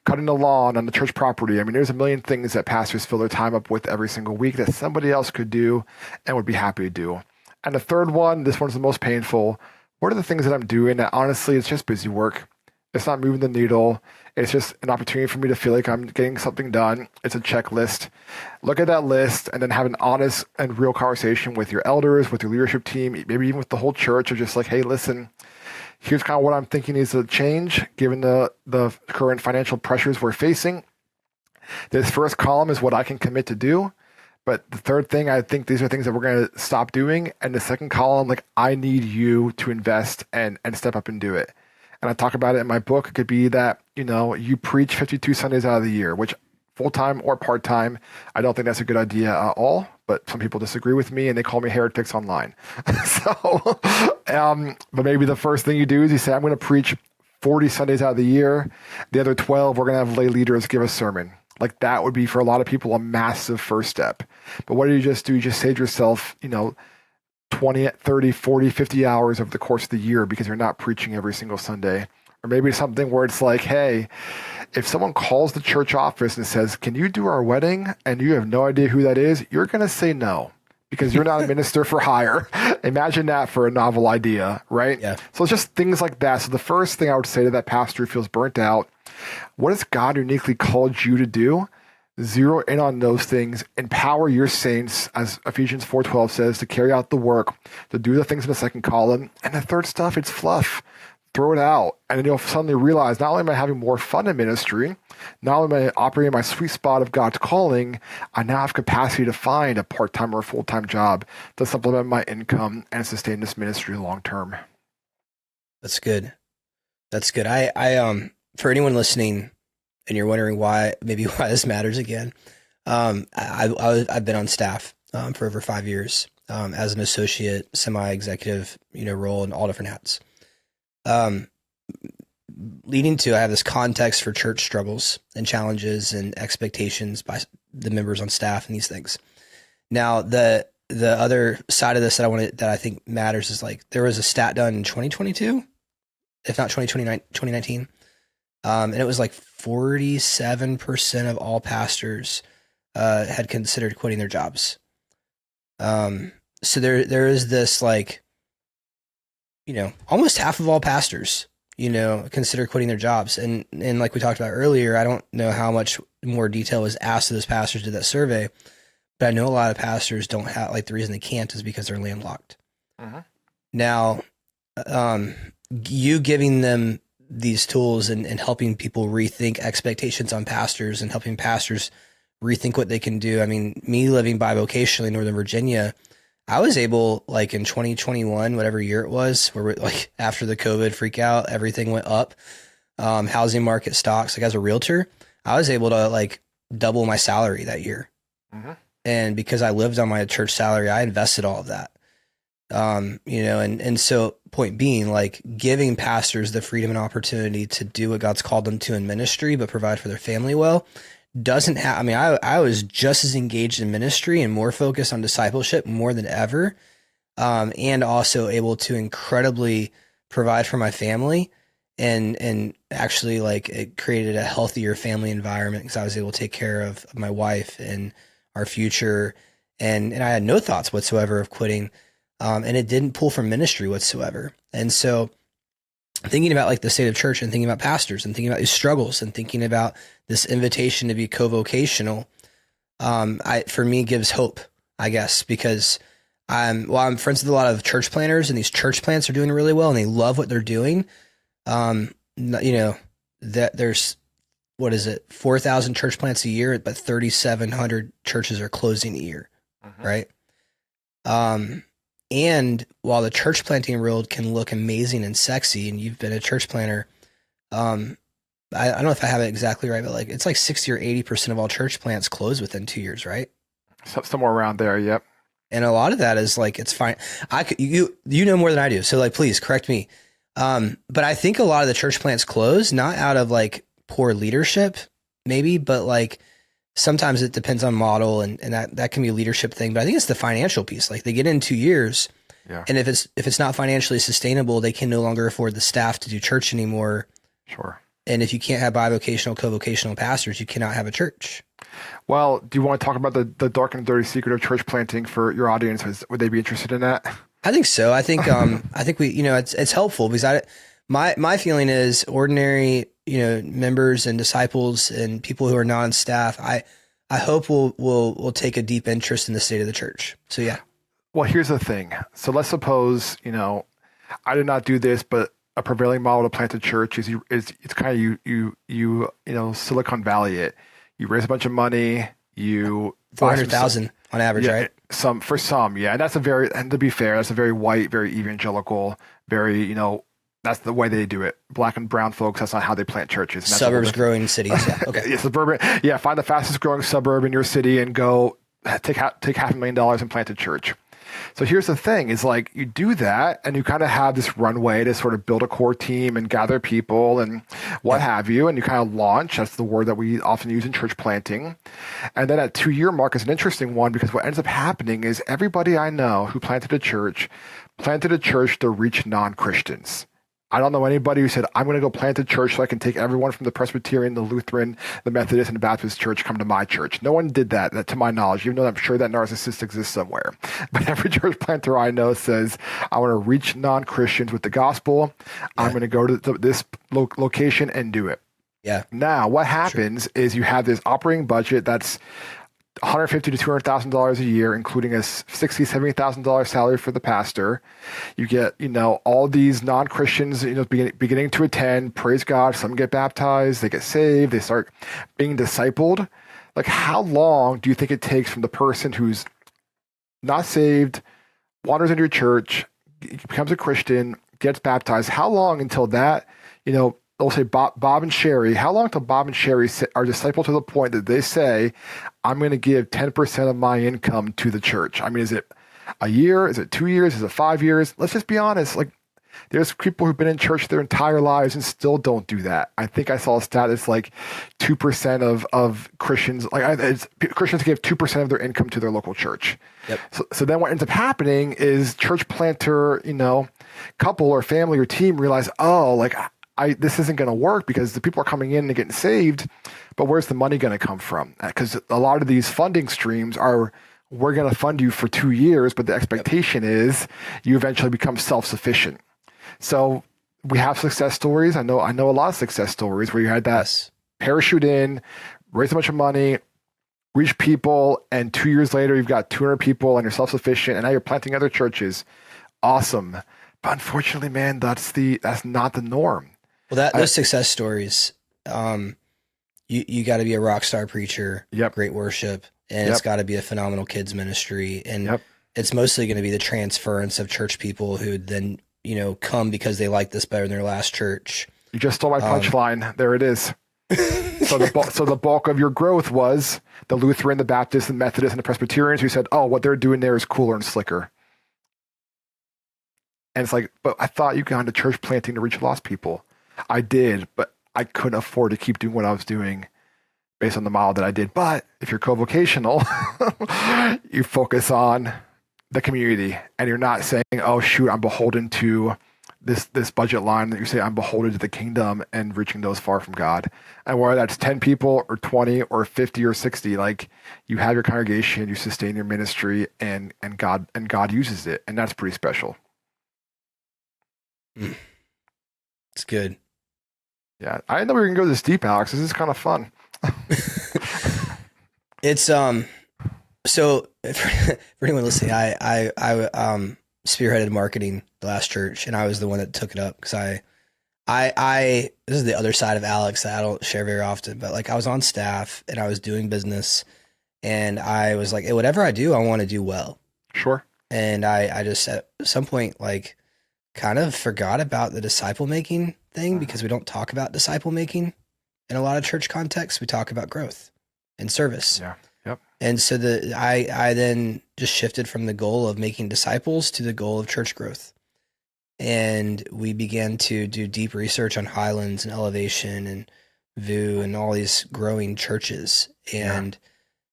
cutting the lawn on the church property. I mean, there's a million things that pastors fill their time up with every single week that somebody else could do and would be happy to do. And the third one, this one's the most painful. What are the things that I'm doing that honestly, it's just busy work? It's not moving the needle. It's just an opportunity for me to feel like I'm getting something done. It's a checklist. Look at that list and then have an honest and real conversation with your elders, with your leadership team, maybe even with the whole church, of just like, hey, listen, here's kind of what I'm thinking needs to change given the current financial pressures we're facing. This first column is what I can commit to do. But the third thing, I think these are things that we're going to stop doing. And the second column, like, I need you to invest and step up and do it. And I talk about it in my book. It could be that, you preach 52 Sundays out of the year, which full-time or part-time, I don't think that's a good idea at all. But some people disagree with me and they call me heretics online. But maybe the first thing you do is you say, I'm going to preach 40 Sundays out of the year. The other 12, we're going to have lay leaders give a sermon. Like, that would be, for a lot of people, a massive first step. But what do? You just save yourself, 20, 30, 40, 50 hours over the course of the year because you're not preaching every single Sunday. Or maybe something where it's like, hey, if someone calls the church office and says, can you do our wedding? And you have no idea who that is, you're going to say no because you're not a minister for hire. Imagine that for a novel idea, right? Yeah. So it's just things like that. So the first thing I would say to that pastor who feels burnt out, what has God uniquely called you to do? Zero in on those things. Empower your saints, as Ephesians 4:12 says, to carry out the work, to do the things in the second column. And the third stuff, it's fluff. Throw it out. And then you'll suddenly realize, not only am I having more fun in ministry, not only am I operating my sweet spot of God's calling, I now have capacity to find a part-time or a full-time job to supplement my income and sustain this ministry long term. That's good. That's good. I for anyone listening and you're wondering why this matters again, I've been on staff for over 5 years as an associate, semi-executive, role in all different hats. Leading to, I have this context for church struggles and challenges and expectations by the members on staff and these things. Now, the other side of this that I think matters is, like, there was a stat done in 2022, if not 2019. And it was like 47% of all pastors had considered quitting their jobs. So there is this, like, almost half of all pastors, consider quitting their jobs. And like we talked about earlier, I don't know how much more detail was asked of those pastors did that survey, but I know a lot of pastors don't have, like, the reason they can't is because they're landlocked. Uh-huh. Now, you giving them these tools and helping people rethink expectations on pastors and helping pastors rethink what they can do. I mean, me living bivocationally in Northern Virginia, I was able, like, in 2021, whatever year it was, where like after the COVID freak out, everything went up, housing market, stocks, like, as a realtor, I was able to, like, double my salary that year. Mm-hmm. And because I lived on my church salary, I invested all of that. And so point being, like, giving pastors the freedom and opportunity to do what God's called them to in ministry, but provide for their family well, doesn't have, I mean, I was just as engaged in ministry and more focused on discipleship more than ever. And also able to incredibly provide for my family and actually, like, it created a healthier family environment because I was able to take care of my wife and our future. And I had no thoughts whatsoever of quitting. And it didn't pull from ministry whatsoever. And so thinking about, like, the state of church and thinking about pastors and thinking about these struggles and thinking about this invitation to be co-vocational, for me gives hope, I guess, because I'm friends with a lot of church planners, and these church plants are doing really well and they love what they're doing. That there's, 4,000 church plants a year, but 3,700 churches are closing a year. Uh-huh. Right. And while the church planting world can look amazing and sexy, and you've been a church planter, I don't know if I have it exactly right, but, like, it's like 60 or 80% of all church plants close within 2 years, right? Somewhere around there, yep. And a lot of that is, like, it's fine. You know more than I do, so, like, please correct me. But I think a lot of the church plants close not out of, like, poor leadership, maybe, but, like, sometimes it depends on model and that can be a leadership thing, but I think it's the financial piece. Like, they get in 2 years, yeah. And if it's not financially sustainable, they can no longer afford the staff to do church anymore. Sure. And if you can't have bivocational, co-vocational pastors, you cannot have a church. Well, do you want to talk about the dark and dirty secret of church planting for your audience? Would they be interested in that? I think so. I think we, it's helpful because My feeling is ordinary, members and disciples and people who are not on staff, I hope will take a deep interest in the state of the church. So yeah. Well, here's the thing. So let's suppose, I did not do this, but a prevailing model to plant a church is it's kind of you Silicon Valley it. You raise a bunch of money, you 400,000 on average, right? For some, yeah. And to be fair, that's a very white, very evangelical, very, that's the way they do it. Black and brown folks, that's not how they plant churches. Suburbs growing cities. Yeah. Okay. Yeah, suburban. Yeah, find the fastest growing suburb in your city and go take $500,000 and plant a church. So here's the thing is like you do that and you kind of have this runway to sort of build a core team and gather people and what have you. And you kind of launch. That's the word that we often use in church planting. And then at 2-year mark is an interesting one because what ends up happening is everybody I know who planted a church to reach non-Christians. I don't know anybody who said, I'm going to go plant a church so I can take everyone from the Presbyterian, the Lutheran, the Methodist, and the Baptist church, come to my church. No one did that to my knowledge, even though I'm sure that narcissist exists somewhere. But every church planter I know says, I want to reach non-Christians with the gospel. Yeah. I'm going to go to this location and do it. Yeah. Now, what happens is you have this operating budget that's $150,000 to $200,000 a year, including a $60,000, $70,000 salary for the pastor. You get, all these non-Christians, beginning to attend, praise God. Some get baptized, they get saved, they start being discipled. Like, how long do you think it takes from the person who's not saved, wanders into your church, becomes a Christian, gets baptized? How long until that, they'll say Bob and Sherry, how long till Bob and Sherry are discipled to the point that they say, I'm going to give 10% of my income to the church? I mean, is it a year? Is it 2 years? Is it 5 years? Let's just be honest. Like, there's people who've been in church their entire lives and still don't do that. I think I saw a stat that's like 2% of Christians, Christians give 2% of their income to their local church. Yep. So then what ends up happening is church planter, couple or family or team realize, this isn't going to work because the people are coming in and getting saved, but where's the money going to come from? Because a lot of these funding streams are, we're going to fund you for 2 years, but the expectation is you eventually become self-sufficient. So we have success stories. I know a lot of success stories where you had that parachute in, raise a bunch of money, reach people, and 2 years later you've got 200 people and you're self-sufficient, and now you're planting other churches. Awesome. But unfortunately, man, that's not the norm. Well, those success stories, you got to be a rock star preacher, great worship, and it's got to be a phenomenal kids ministry. And it's mostly going to be the transference of church people who then, come because they like this better than their last church. You just stole my punchline. There it is. So the bulk of your growth was the Lutheran, the Baptist, the Methodist, and the Presbyterians who said, oh, what they're doing there is cooler and slicker. And it's like, but I thought you got into church planting to reach lost people. I did, but I couldn't afford to keep doing what I was doing based on the model that I did. But if you're co-vocational, you focus on the community and you're not saying, oh, shoot, I'm beholden to this budget line. That you say I'm beholden to the kingdom and reaching those far from God. And whether that's 10 people or 20 or 50 or 60, like you have your congregation, you sustain your ministry and God uses it. And that's pretty special. It's good. Yeah, I didn't know we were gonna go this deep, Alex. This is kind of fun. It's so for anyone listening, I spearheaded marketing the last church, and I was the one that took it up because I this is the other side of Alex that I don't share very often, but like I was on staff and I was doing business, and I was like, hey, whatever I do, I want to do well. Sure. And I just at some point kind of forgot about the disciple making thing because we don't talk about disciple making in a lot of church contexts. We talk about growth and service. Yeah. Yep. And so I then just shifted from the goal of making disciples to the goal of church growth. And we began to do deep research on Highlands and Elevation and VU and all these growing churches and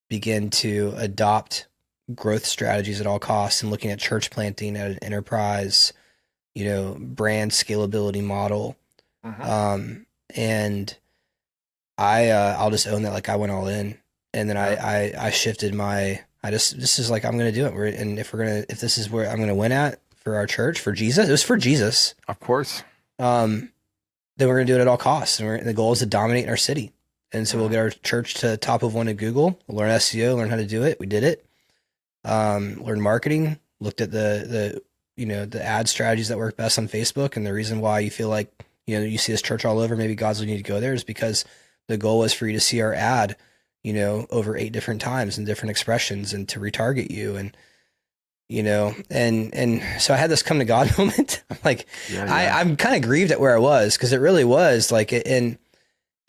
begin to adopt growth strategies at all costs and looking at church planting at an enterprise, brand scalability model. And I'll just own that. Like I went all in, and then I shifted this is like, I'm going to do it. If this is where I'm going to win at for our church, for Jesus, it was for Jesus. Of course. then we're going to do it at all costs. And the goal is to dominate our city. And so we'll get our church to top of one at Google. We'll learn SEO, learn how to do it. We did it. Learn marketing, looked at the ad strategies that work best on Facebook. And the reason why you feel like, you see this church all over, maybe God's will need to go there, is because the goal was for you to see our ad, over 8 different times and different expressions and to retarget you. And, and so I had this come to God moment. I'm like, I'm kind of grieved at where I was, because it really was like, and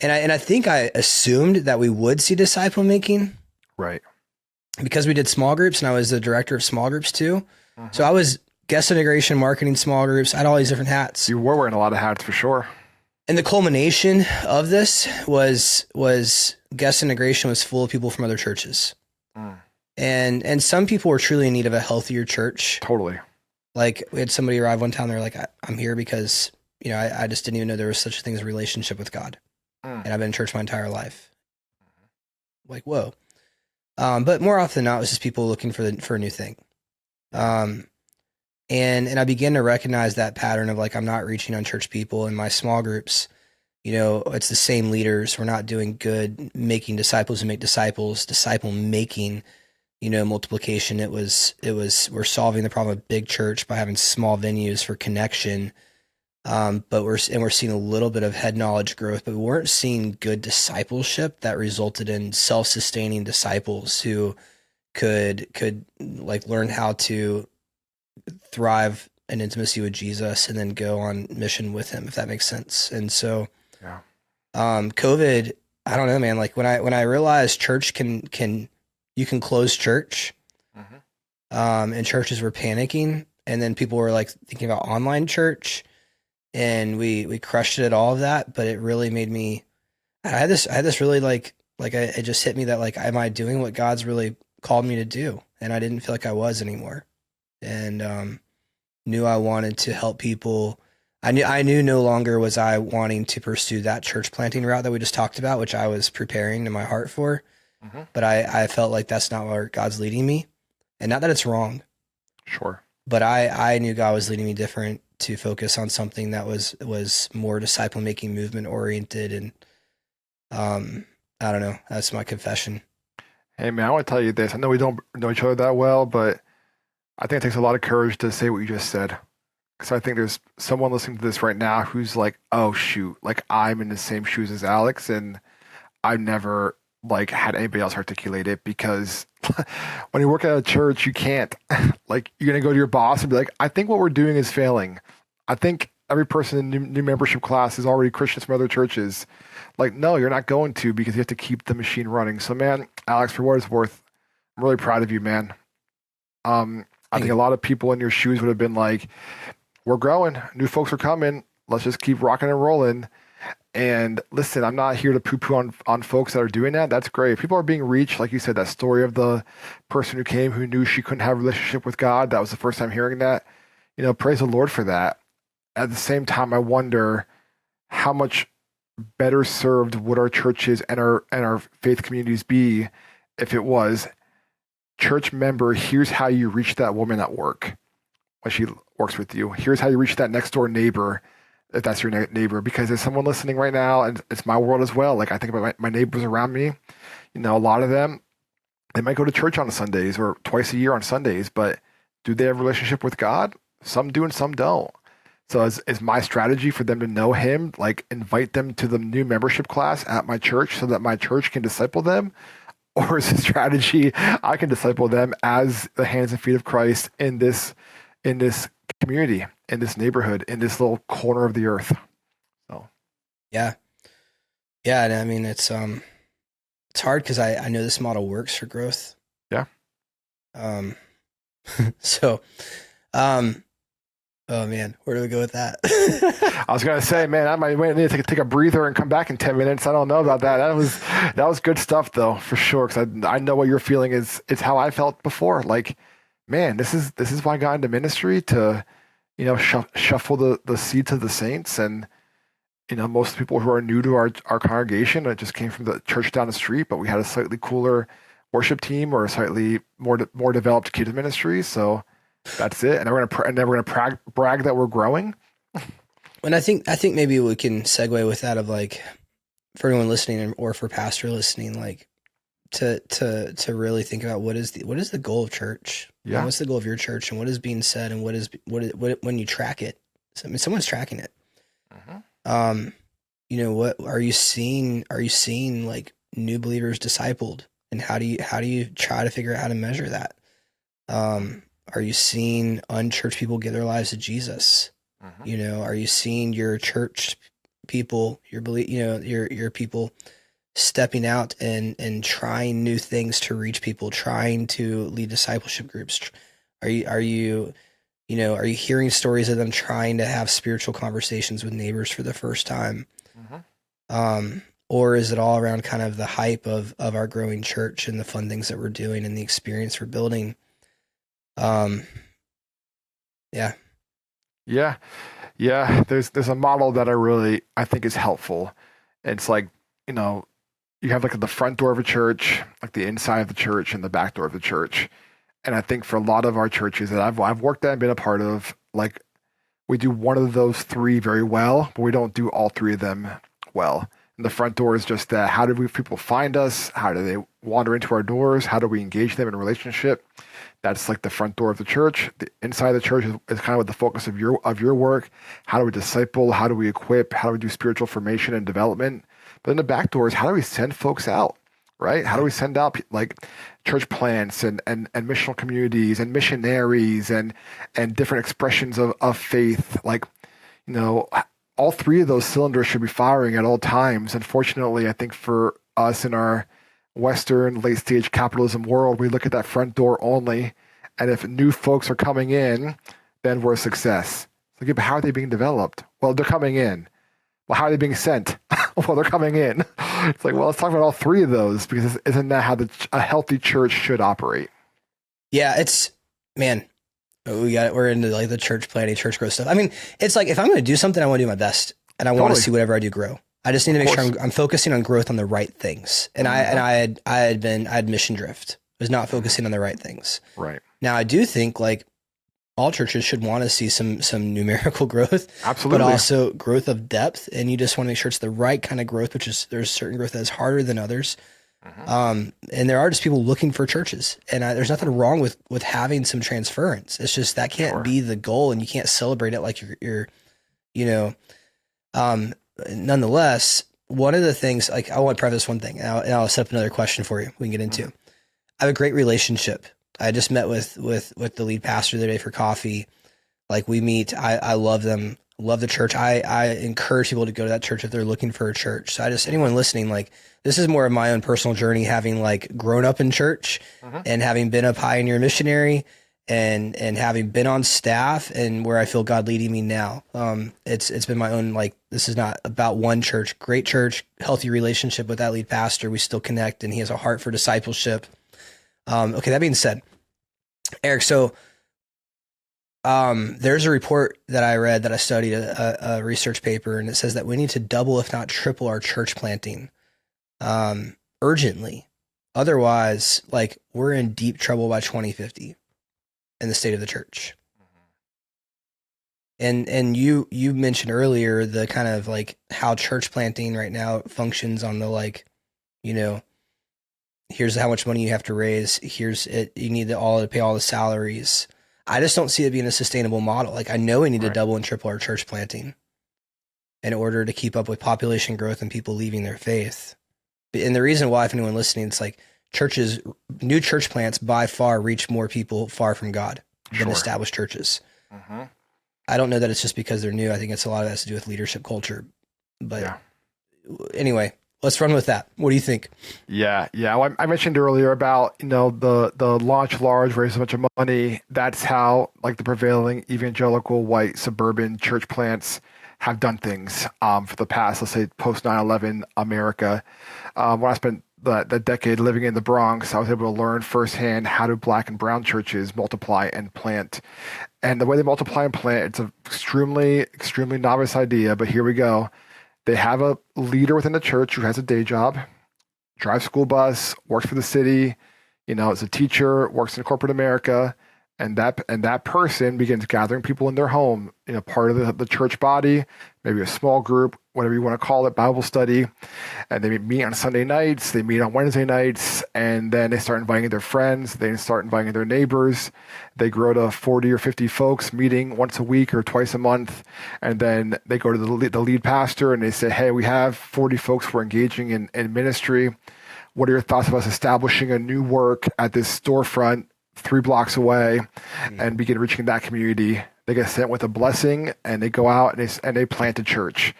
I think I assumed that we would see disciple making, right? Because we did small groups, and I was the director of small groups too. So I was guest integration, marketing, small groups. I had all these different hats. You were wearing a lot of hats for sure. And the culmination of this was guest integration was full of people from other churches. And some people were truly in need of a healthier church. Totally. Like, we had somebody arrive one time, they're like, I'm here because, I just didn't even know there was such a thing as a relationship with God. And I've been in church my entire life. Like, whoa. But more often than not, it was just people looking for a new thing. And I began to recognize that pattern of, like, I'm not reaching on church people in my small groups. It's the same leaders. We're not doing good making disciples who make disciples, disciple making, multiplication. It was we're solving the problem of big church by having small venues for connection. But we're seeing a little bit of head knowledge growth, but we weren't seeing good discipleship that resulted in self-sustaining disciples who could like learn how to thrive in intimacy with Jesus and then go on mission with him, if that makes sense. And so, COVID, I don't know, man, like when I realized church you can close church, and churches were panicking, and then people were like thinking about online church, and we crushed it at all of that. But it really made me, I had this really it just hit me that, like, am I doing what God's really called me to do? And I didn't feel like I was anymore. And, knew I wanted to help people. I knew no longer was I wanting to pursue that church planting route that we just talked about, which I was preparing in my heart for. But I felt like that's not where God's leading me. And not that it's wrong. Sure. But I knew God was leading me different, to focus on something that was more disciple making, movement oriented. And I don't know. That's my confession. Hey man, I want to tell you this. I know we don't know each other that well, but I think it takes a lot of courage to say what you just said. Because I think there's someone listening to this right now who's like, oh shoot, like I'm in the same shoes as Alex, and I've never like had anybody else articulate it. Because when you work at a church, you can't like, you're gonna go to your boss and be like, I think what we're doing is failing. I think every person in the new membership class is already Christians from other churches. Like, no, you're not going to, because you have to keep the machine running. So man, Alex, for what it's worth, I'm really proud of you, man. I think a lot of people in your shoes would have been like, we're growing, new folks are coming, let's just keep rocking and rolling. And listen, I'm not here to poo-poo on folks that are doing that. That's great. People are being reached. Like you said, that story of the person who came who knew she couldn't have a relationship with God. That was the first time hearing that. Praise the Lord for that. At the same time, I wonder how much better served would our churches and our faith communities be if it was, church member, here's how you reach that woman at work when she works with you. Here's how you reach that next door neighbor, if that's your neighbor. Because there's someone listening right now, and it's my world as well. Like, I think about my neighbors around me. A lot of them, they might go to church on Sundays or twice a year on Sundays, but do they have a relationship with God? Some do and some don't. So is my strategy for them to know him, like invite them to the new membership class at my church so that my church can disciple them? Or is the strategy I can disciple them as the hands and feet of Christ in this community, in this neighborhood, in this little corner of the earth? So, yeah. And I mean, it's hard because I know this model works for growth. Yeah. So, oh man, where do we go with that? I was gonna say, man, I might need to take a breather and come back in 10 minutes. I don't know about that. That was good stuff though, for sure. Because I know what you're feeling is how I felt before. Like, man, this is why I got into ministry, to shuffle the seats of the saints. And most people who are new to our congregation, it just came from the church down the street, but we had a slightly cooler worship team or a slightly more developed kids ministry. So that's it. And we're gonna brag that we're growing. And I think maybe we can segue with that of like, for anyone listening or for pastor listening, like to really think about what is the goal of church? Yeah. What's the goal of your church, and what is being said, and what when you track it? I mean, someone's tracking it. What are you seeing? Are you seeing like new believers discipled, and how do you try to figure out how to measure that? Are you seeing unchurched people give their lives to Jesus? Are you seeing your church people, your people stepping out and trying new things to reach people, trying to lead discipleship groups? Are you hearing stories of them trying to have spiritual conversations with neighbors for the first time? Or is it all around kind of the hype of our growing church and the fun things that we're doing and the experience we're building? Yeah. There's a model that I think is helpful. It's like, you have like the front door of a church, like the inside of the church and the back door of the church. And I think for a lot of our churches that I've worked at and been a part of, like we do one of those three very well, but we don't do all three of them well. And the front door is just that. How do people find us? How do they wander into our doors? How do we engage them in a relationship? That's like the front door of the church. The inside of the church is kind of the focus of your work. How do we disciple? How do we equip? How do we do spiritual formation and development? But then the back door is how do we send folks out, right? How do we send out like church plants and missional communities and missionaries and different expressions of faith? Like, all three of those cylinders should be firing at all times. Unfortunately, I think for us in our Western late stage capitalism world, we look at that front door only. And if new folks are coming in, then we're a success. So, but how are they being developed? Well, they're coming in. Well, how are they being sent? Well, they're coming in. It's like, well, let's talk about all three of those, because isn't that how a healthy church should operate? Yeah, we're into like the church planning, church growth stuff. I mean, it's like, if I'm going to do something, I want to do my best, and I want to see whatever I do grow. I just need to make sure I'm focusing on growth on the right things. And I had mission drift. I was not focusing on the right things. Right. Now I do think like all churches should want to see some numerical growth, absolutely, but also growth of depth. And you just want to make sure it's the right kind of growth, which is there's certain growth that is harder than others. And there are just people looking for churches, and there's nothing wrong with having some transference. It's just that can't be the goal, and you can't celebrate it like you're nonetheless, one of the things, like I want to preface one thing, and I'll set up another question for you we can get into. I have a great relationship. I just met with the lead pastor the other day for coffee. Like we meet, I love them, love the church. I encourage people to go to that church if they're looking for a church. So anyone listening, like this is more of my own personal journey, having like grown up in church and having been a pioneer missionary and having been on staff and where I feel God leading me now. It's been my own, like, this is not about one church, great church, healthy relationship with that lead pastor. We still connect, and he has a heart for discipleship. Okay. That being said, Eric, so, there's a report that I read that I studied a research paper, and it says that we need to double, if not triple, our church planting, urgently. Otherwise, like, we're in deep trouble by 2050. In the state of the church. And you mentioned earlier the kind of like how church planting right now functions on the like, here's how much money you have to raise. Here's it. You need to pay all the salaries. I just don't see it being a sustainable model. Like I know we need to double and triple our church planting in order to keep up with population growth and people leaving their faith. And the reason why, if anyone listening, it's like, new church plants by far reach more people far from God than established churches. I don't know that it's just because they're new. I think it's a lot of that has to do with leadership culture. But anyway, let's run with that. What do you think? Yeah. Well, I mentioned earlier about the launch large, raise a bunch of money. That's how like the prevailing evangelical white suburban church plants have done things for the past, let's say, post 9/11 America. When I spent the decade living in the Bronx, I was able to learn firsthand how do Black and brown churches multiply and plant. And the way they multiply and plant, it's an extremely, extremely novice idea, but here we go. They have a leader within the church who has a day job, drives school bus, works for the city, is a teacher, works in corporate America, And that person begins gathering people in their home, part of the church body, maybe a small group, whatever you want to call it, Bible study. And they meet on Sunday nights, they meet on Wednesday nights, and then they start inviting their friends, they start inviting their neighbors. They grow to 40 or 50 folks meeting once a week or twice a month. And then they go to the lead pastor and they say, hey, we have 40 folks we're engaging in ministry. What are your thoughts of us establishing a new work at this storefront 3 blocks away and begin reaching that community? They get sent with a blessing and they go out and they plant a church.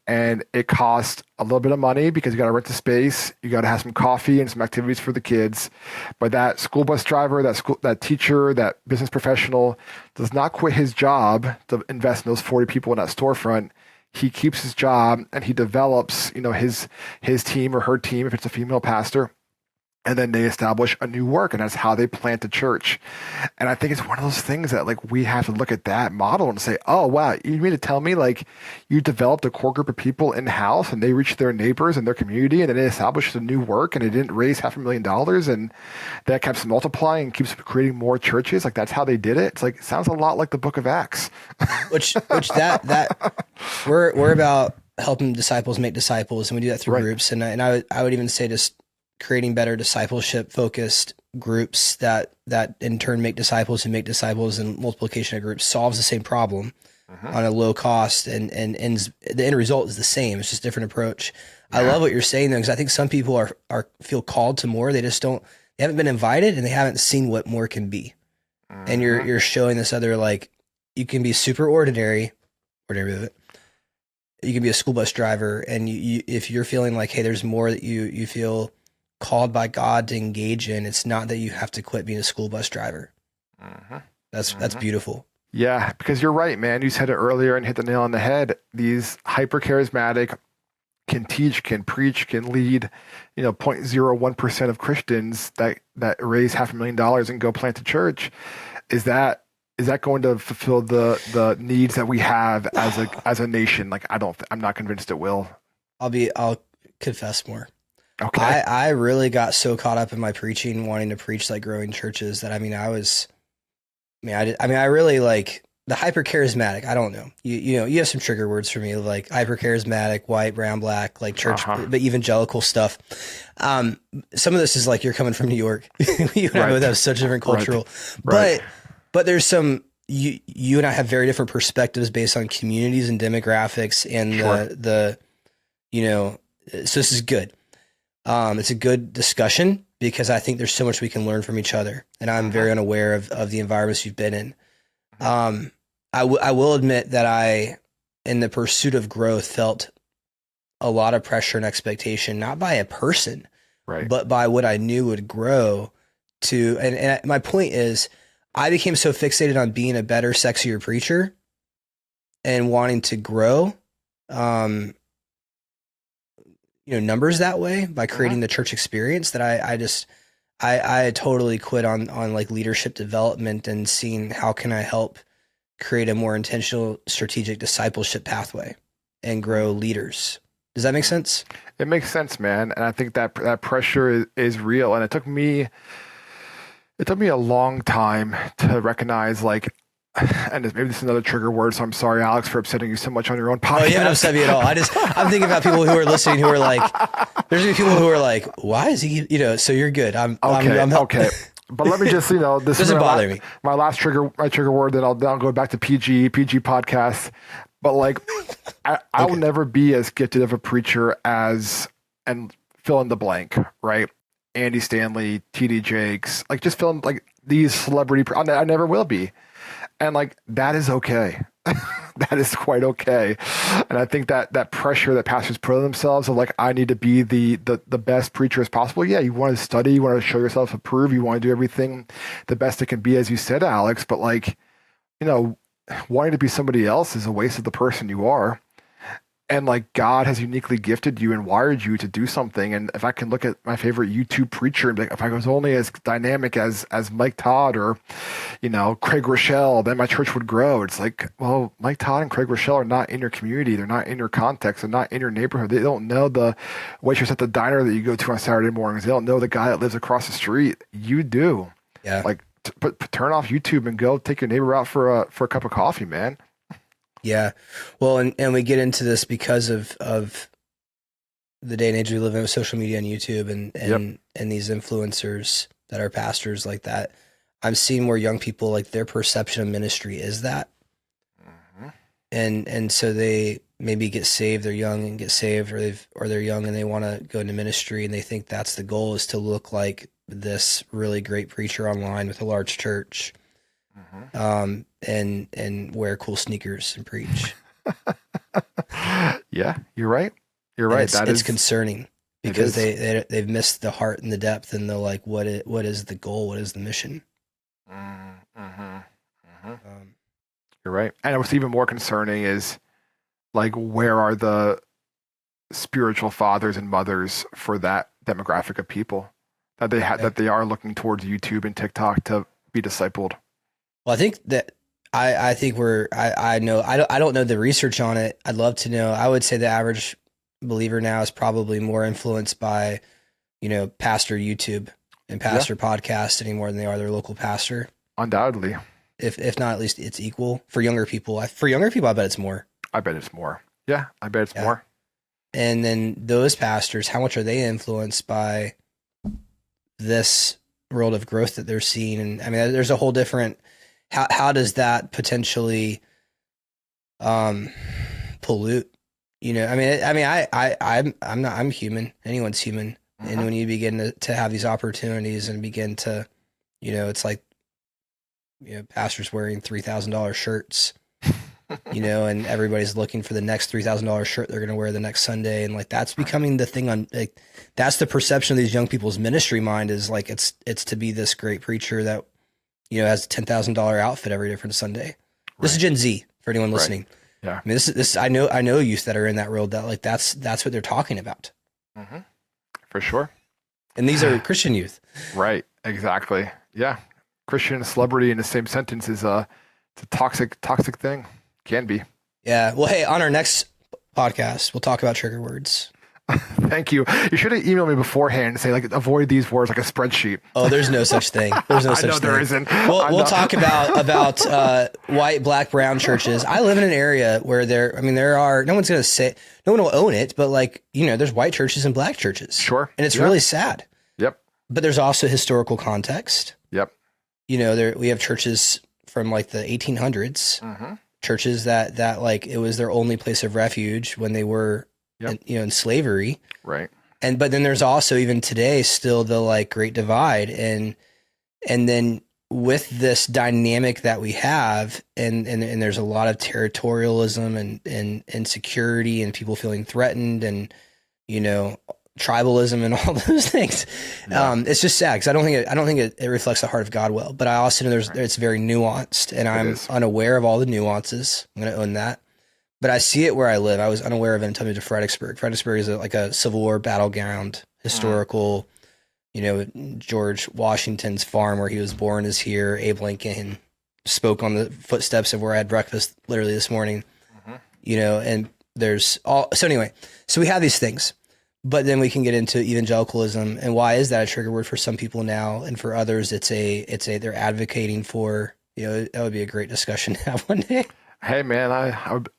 And it costs a little bit of money because you got to rent the space, you got to have some coffee and some activities for the kids. But that school bus driver, that teacher, that business professional does not quit his job to invest in those 40 people in that storefront. He keeps his job and he develops, his team or her team, if it's a female pastor. And then they establish a new work, and that's how they plant a church. And I think it's one of those things that we have to look at that model and say, oh, wow, you mean to tell me you developed a core group of people in-house and they reached their neighbors and their community and then they established a new work and it didn't raise $500,000 and that keeps multiplying and keeps creating more churches? That's how they did it. It sounds a lot like the book of Acts. which we're about helping disciples make disciples, and we do that through groups. And I would even say just creating better discipleship focused groups that in turn make disciples who make disciples, and multiplication of groups solves the same problem on a low cost, and the end result is the same. It's just a different approach. Yeah. I love what you're saying though, because I think some people are feel called to more. They haven't been invited and they haven't seen what more can be. And you're showing this other, you can be super ordinary with it. You can be a school bus driver, and you if you're feeling like, hey, there's more that you feel called by God to engage in, it's not that you have to quit being a school bus driver. That's beautiful. Yeah, because you're right, man. You said it earlier and hit the nail on the head. These hyper charismatic can teach, can preach, can lead, 0.01% of Christians that raise $500,000 and go plant a church. Is that going to fulfill the needs that we have as a nation? I'm not convinced it will. I'll confess more. Okay. I really got so caught up in my preaching, wanting to preach growing churches, that I really the hyper charismatic. I don't know. You have some trigger words for me, like hyper charismatic, white, brown, black, church, but evangelical stuff. Some of this is you're coming from New York. You and I both have such different cultural, but there's some. You and I have very different perspectives based on communities and demographics, and so this is good. It's a good discussion because I think there's so much we can learn from each other, and I'm very unaware of the environments you've been in. I will admit that I, in the pursuit of growth, felt a lot of pressure and expectation, not by a person, but by what I knew would grow to. And my point is, I became so fixated on being a better, sexier preacher and wanting to grow, numbers that way by creating the church experience, that I totally quit on leadership development and seeing how can I help create a more intentional strategic discipleship pathway and grow leaders. Does that make sense? It makes sense, man. And I think that pressure is real. And it took me a long time to recognize and maybe this is another trigger word, so I'm sorry, Alex, for upsetting you so much on your own podcast. Oh, you haven't upset me at all. I'm thinking about people who are listening who are there's gonna be people who are why is he, so you're good. Okay. But let me just, this doesn't bother me. My last trigger word, then I'll go back to PG podcast. But I will never be as gifted of a preacher as, and fill in the blank, right? Andy Stanley, TD Jakes, just fill in these celebrity, I never will be. And that is okay. That is quite okay. And I think that pressure that pastors put on themselves of I need to be the best preacher as possible. Yeah, you want to study, you want to show yourself approved, you want to do everything the best it can be, as you said, Alex, but wanting to be somebody else is a waste of the person you are. And God has uniquely gifted you and wired you to do something. And if I can look at my favorite YouTube preacher and be if I was only as dynamic as Mike Todd or, Craig Rochelle, then my church would grow. It's well, Mike Todd and Craig Rochelle are not in your community. They're not in your context. They're not in your neighborhood. They don't know the waitress at the diner that you go to on Saturday mornings. They don't know the guy that lives across the street. You do. Yeah. turn off YouTube and go take your neighbor out for a cup of coffee, man. Yeah. Well, and we get into this because of the day and age we live in with social media and YouTube and these influencers that are pastors like that. I'm seeing more young people, like their perception of ministry is that. Mm-hmm. And so they maybe get saved, they're young and get saved, or they're young and they want to go into ministry and they think that's the goal, is to look like this really great preacher online with a large church. Mm-hmm. And wear cool sneakers and preach. Yeah, you're right. You're right. It's concerning because they've missed the heart and the depth and the like. What is the goal? What is the mission? Mm-hmm. Mm-hmm. You're right. And what's even more concerning is, like, where are the spiritual fathers and mothers for that demographic of people that they are looking towards YouTube and TikTok to be discipled? Well, I think that I don't know the research on it. I'd love to know. I would say the average believer now is probably more influenced by, pastor YouTube and pastor podcast anymore than they are their local pastor. Undoubtedly. If not, at least it's equal for younger people. I bet it's more. I bet it's more. Yeah, I bet it's more. And then those pastors, how much are they influenced by this world of growth that they're seeing? And I mean, there's a whole different. How does that potentially pollute? I'm human. Anyone's human. Mm-hmm. And when you begin to have these opportunities and begin to, it's like, pastors wearing $3,000 shirts, and everybody's looking for the next $3,000 shirt they're going to wear the next Sunday. And like, that's becoming the thing that's the perception of these young people's ministry mind, is like, it's to be this great preacher that, has a $10,000 outfit every different Sunday. Right. This is Gen Z for anyone listening. Right. Yeah. I mean, this, I know youth that are in that world that like, that's what they're talking about. Mm-hmm. For sure. And these are Christian youth. Right. Exactly. Yeah. Christian celebrity in the same sentence is it's a toxic thing. Can be. Yeah. Well, hey, on our next podcast, we'll talk about trigger words. Thank you. You should have emailed me beforehand and say, like, avoid these words like a spreadsheet. Oh, there's no such thing. There's no such thing. I know there isn't. We'll talk about white, black, brown churches. I live in an area where there are, no one will own it, but like, there's white churches and black churches. Sure. And it's really sad. Yep. But there's also historical context. Yep. We have churches from like the 1800s, mm-hmm. churches that like, it was their only place of refuge when they were, in slavery. Right. But then there's also, even today, still the like great divide. And then with this dynamic that we have, and there's a lot of territorialism and insecurity and people feeling threatened and, tribalism and all those things. Yeah. It's just sad because I don't think it reflects the heart of God well, but I also know it's very nuanced, and I'm unaware of all the nuances. I'm going to own that. But I see it where I live. I was unaware of it until I moved to Fredericksburg. Fredericksburg is like a Civil War battleground, historical, George Washington's farm where he was born is here. Abe Lincoln spoke on the footsteps of where I had breakfast literally this morning, mm-hmm. And there's all, so anyway, so we have these things, but then we can get into evangelicalism, and why is that a trigger word for some people now? And for others, they're advocating for, that would be a great discussion to have one day. Hey man,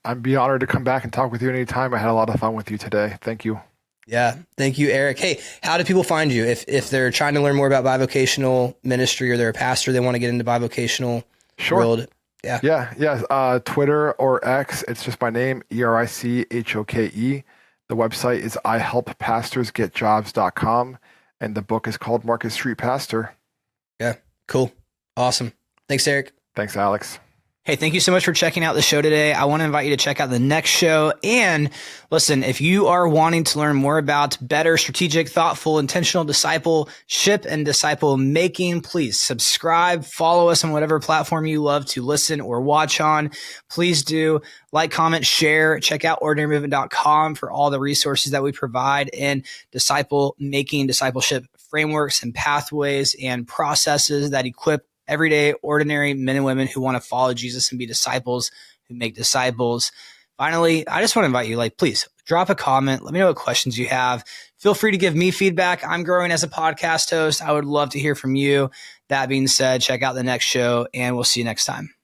I'd be honored to come back and talk with you anytime. I had a lot of fun with you today. Thank you. Yeah. Thank you, Eric. Hey, how do people find you? If they're trying to learn more about bivocational ministry, or they're a pastor, they want to get into bivocational world. Yeah. Yeah. Twitter or X, it's just my name, ERICHOKE. The website is ihelppastorsgetjobs.com. And the book is called Market Street Pastor. Yeah. Cool. Awesome. Thanks, Eric. Thanks, Alex. Hey, thank you so much for checking out the show today. I want to invite you to check out the next show. And listen, if you are wanting to learn more about better, strategic, thoughtful, intentional discipleship and disciple making, please subscribe, follow us on whatever platform you love to listen or watch on. Please do like, comment, share. Check out ordinarymovement.com for all the resources that we provide in disciple making, discipleship frameworks and pathways and processes that equip everyday, ordinary men and women who want to follow Jesus and be disciples who make disciples. Finally, I just want to invite you, please drop a comment. Let me know what questions you have. Feel free to give me feedback. I'm growing as a podcast host. I would love to hear from you. That being said, check out the next show, and we'll see you next time.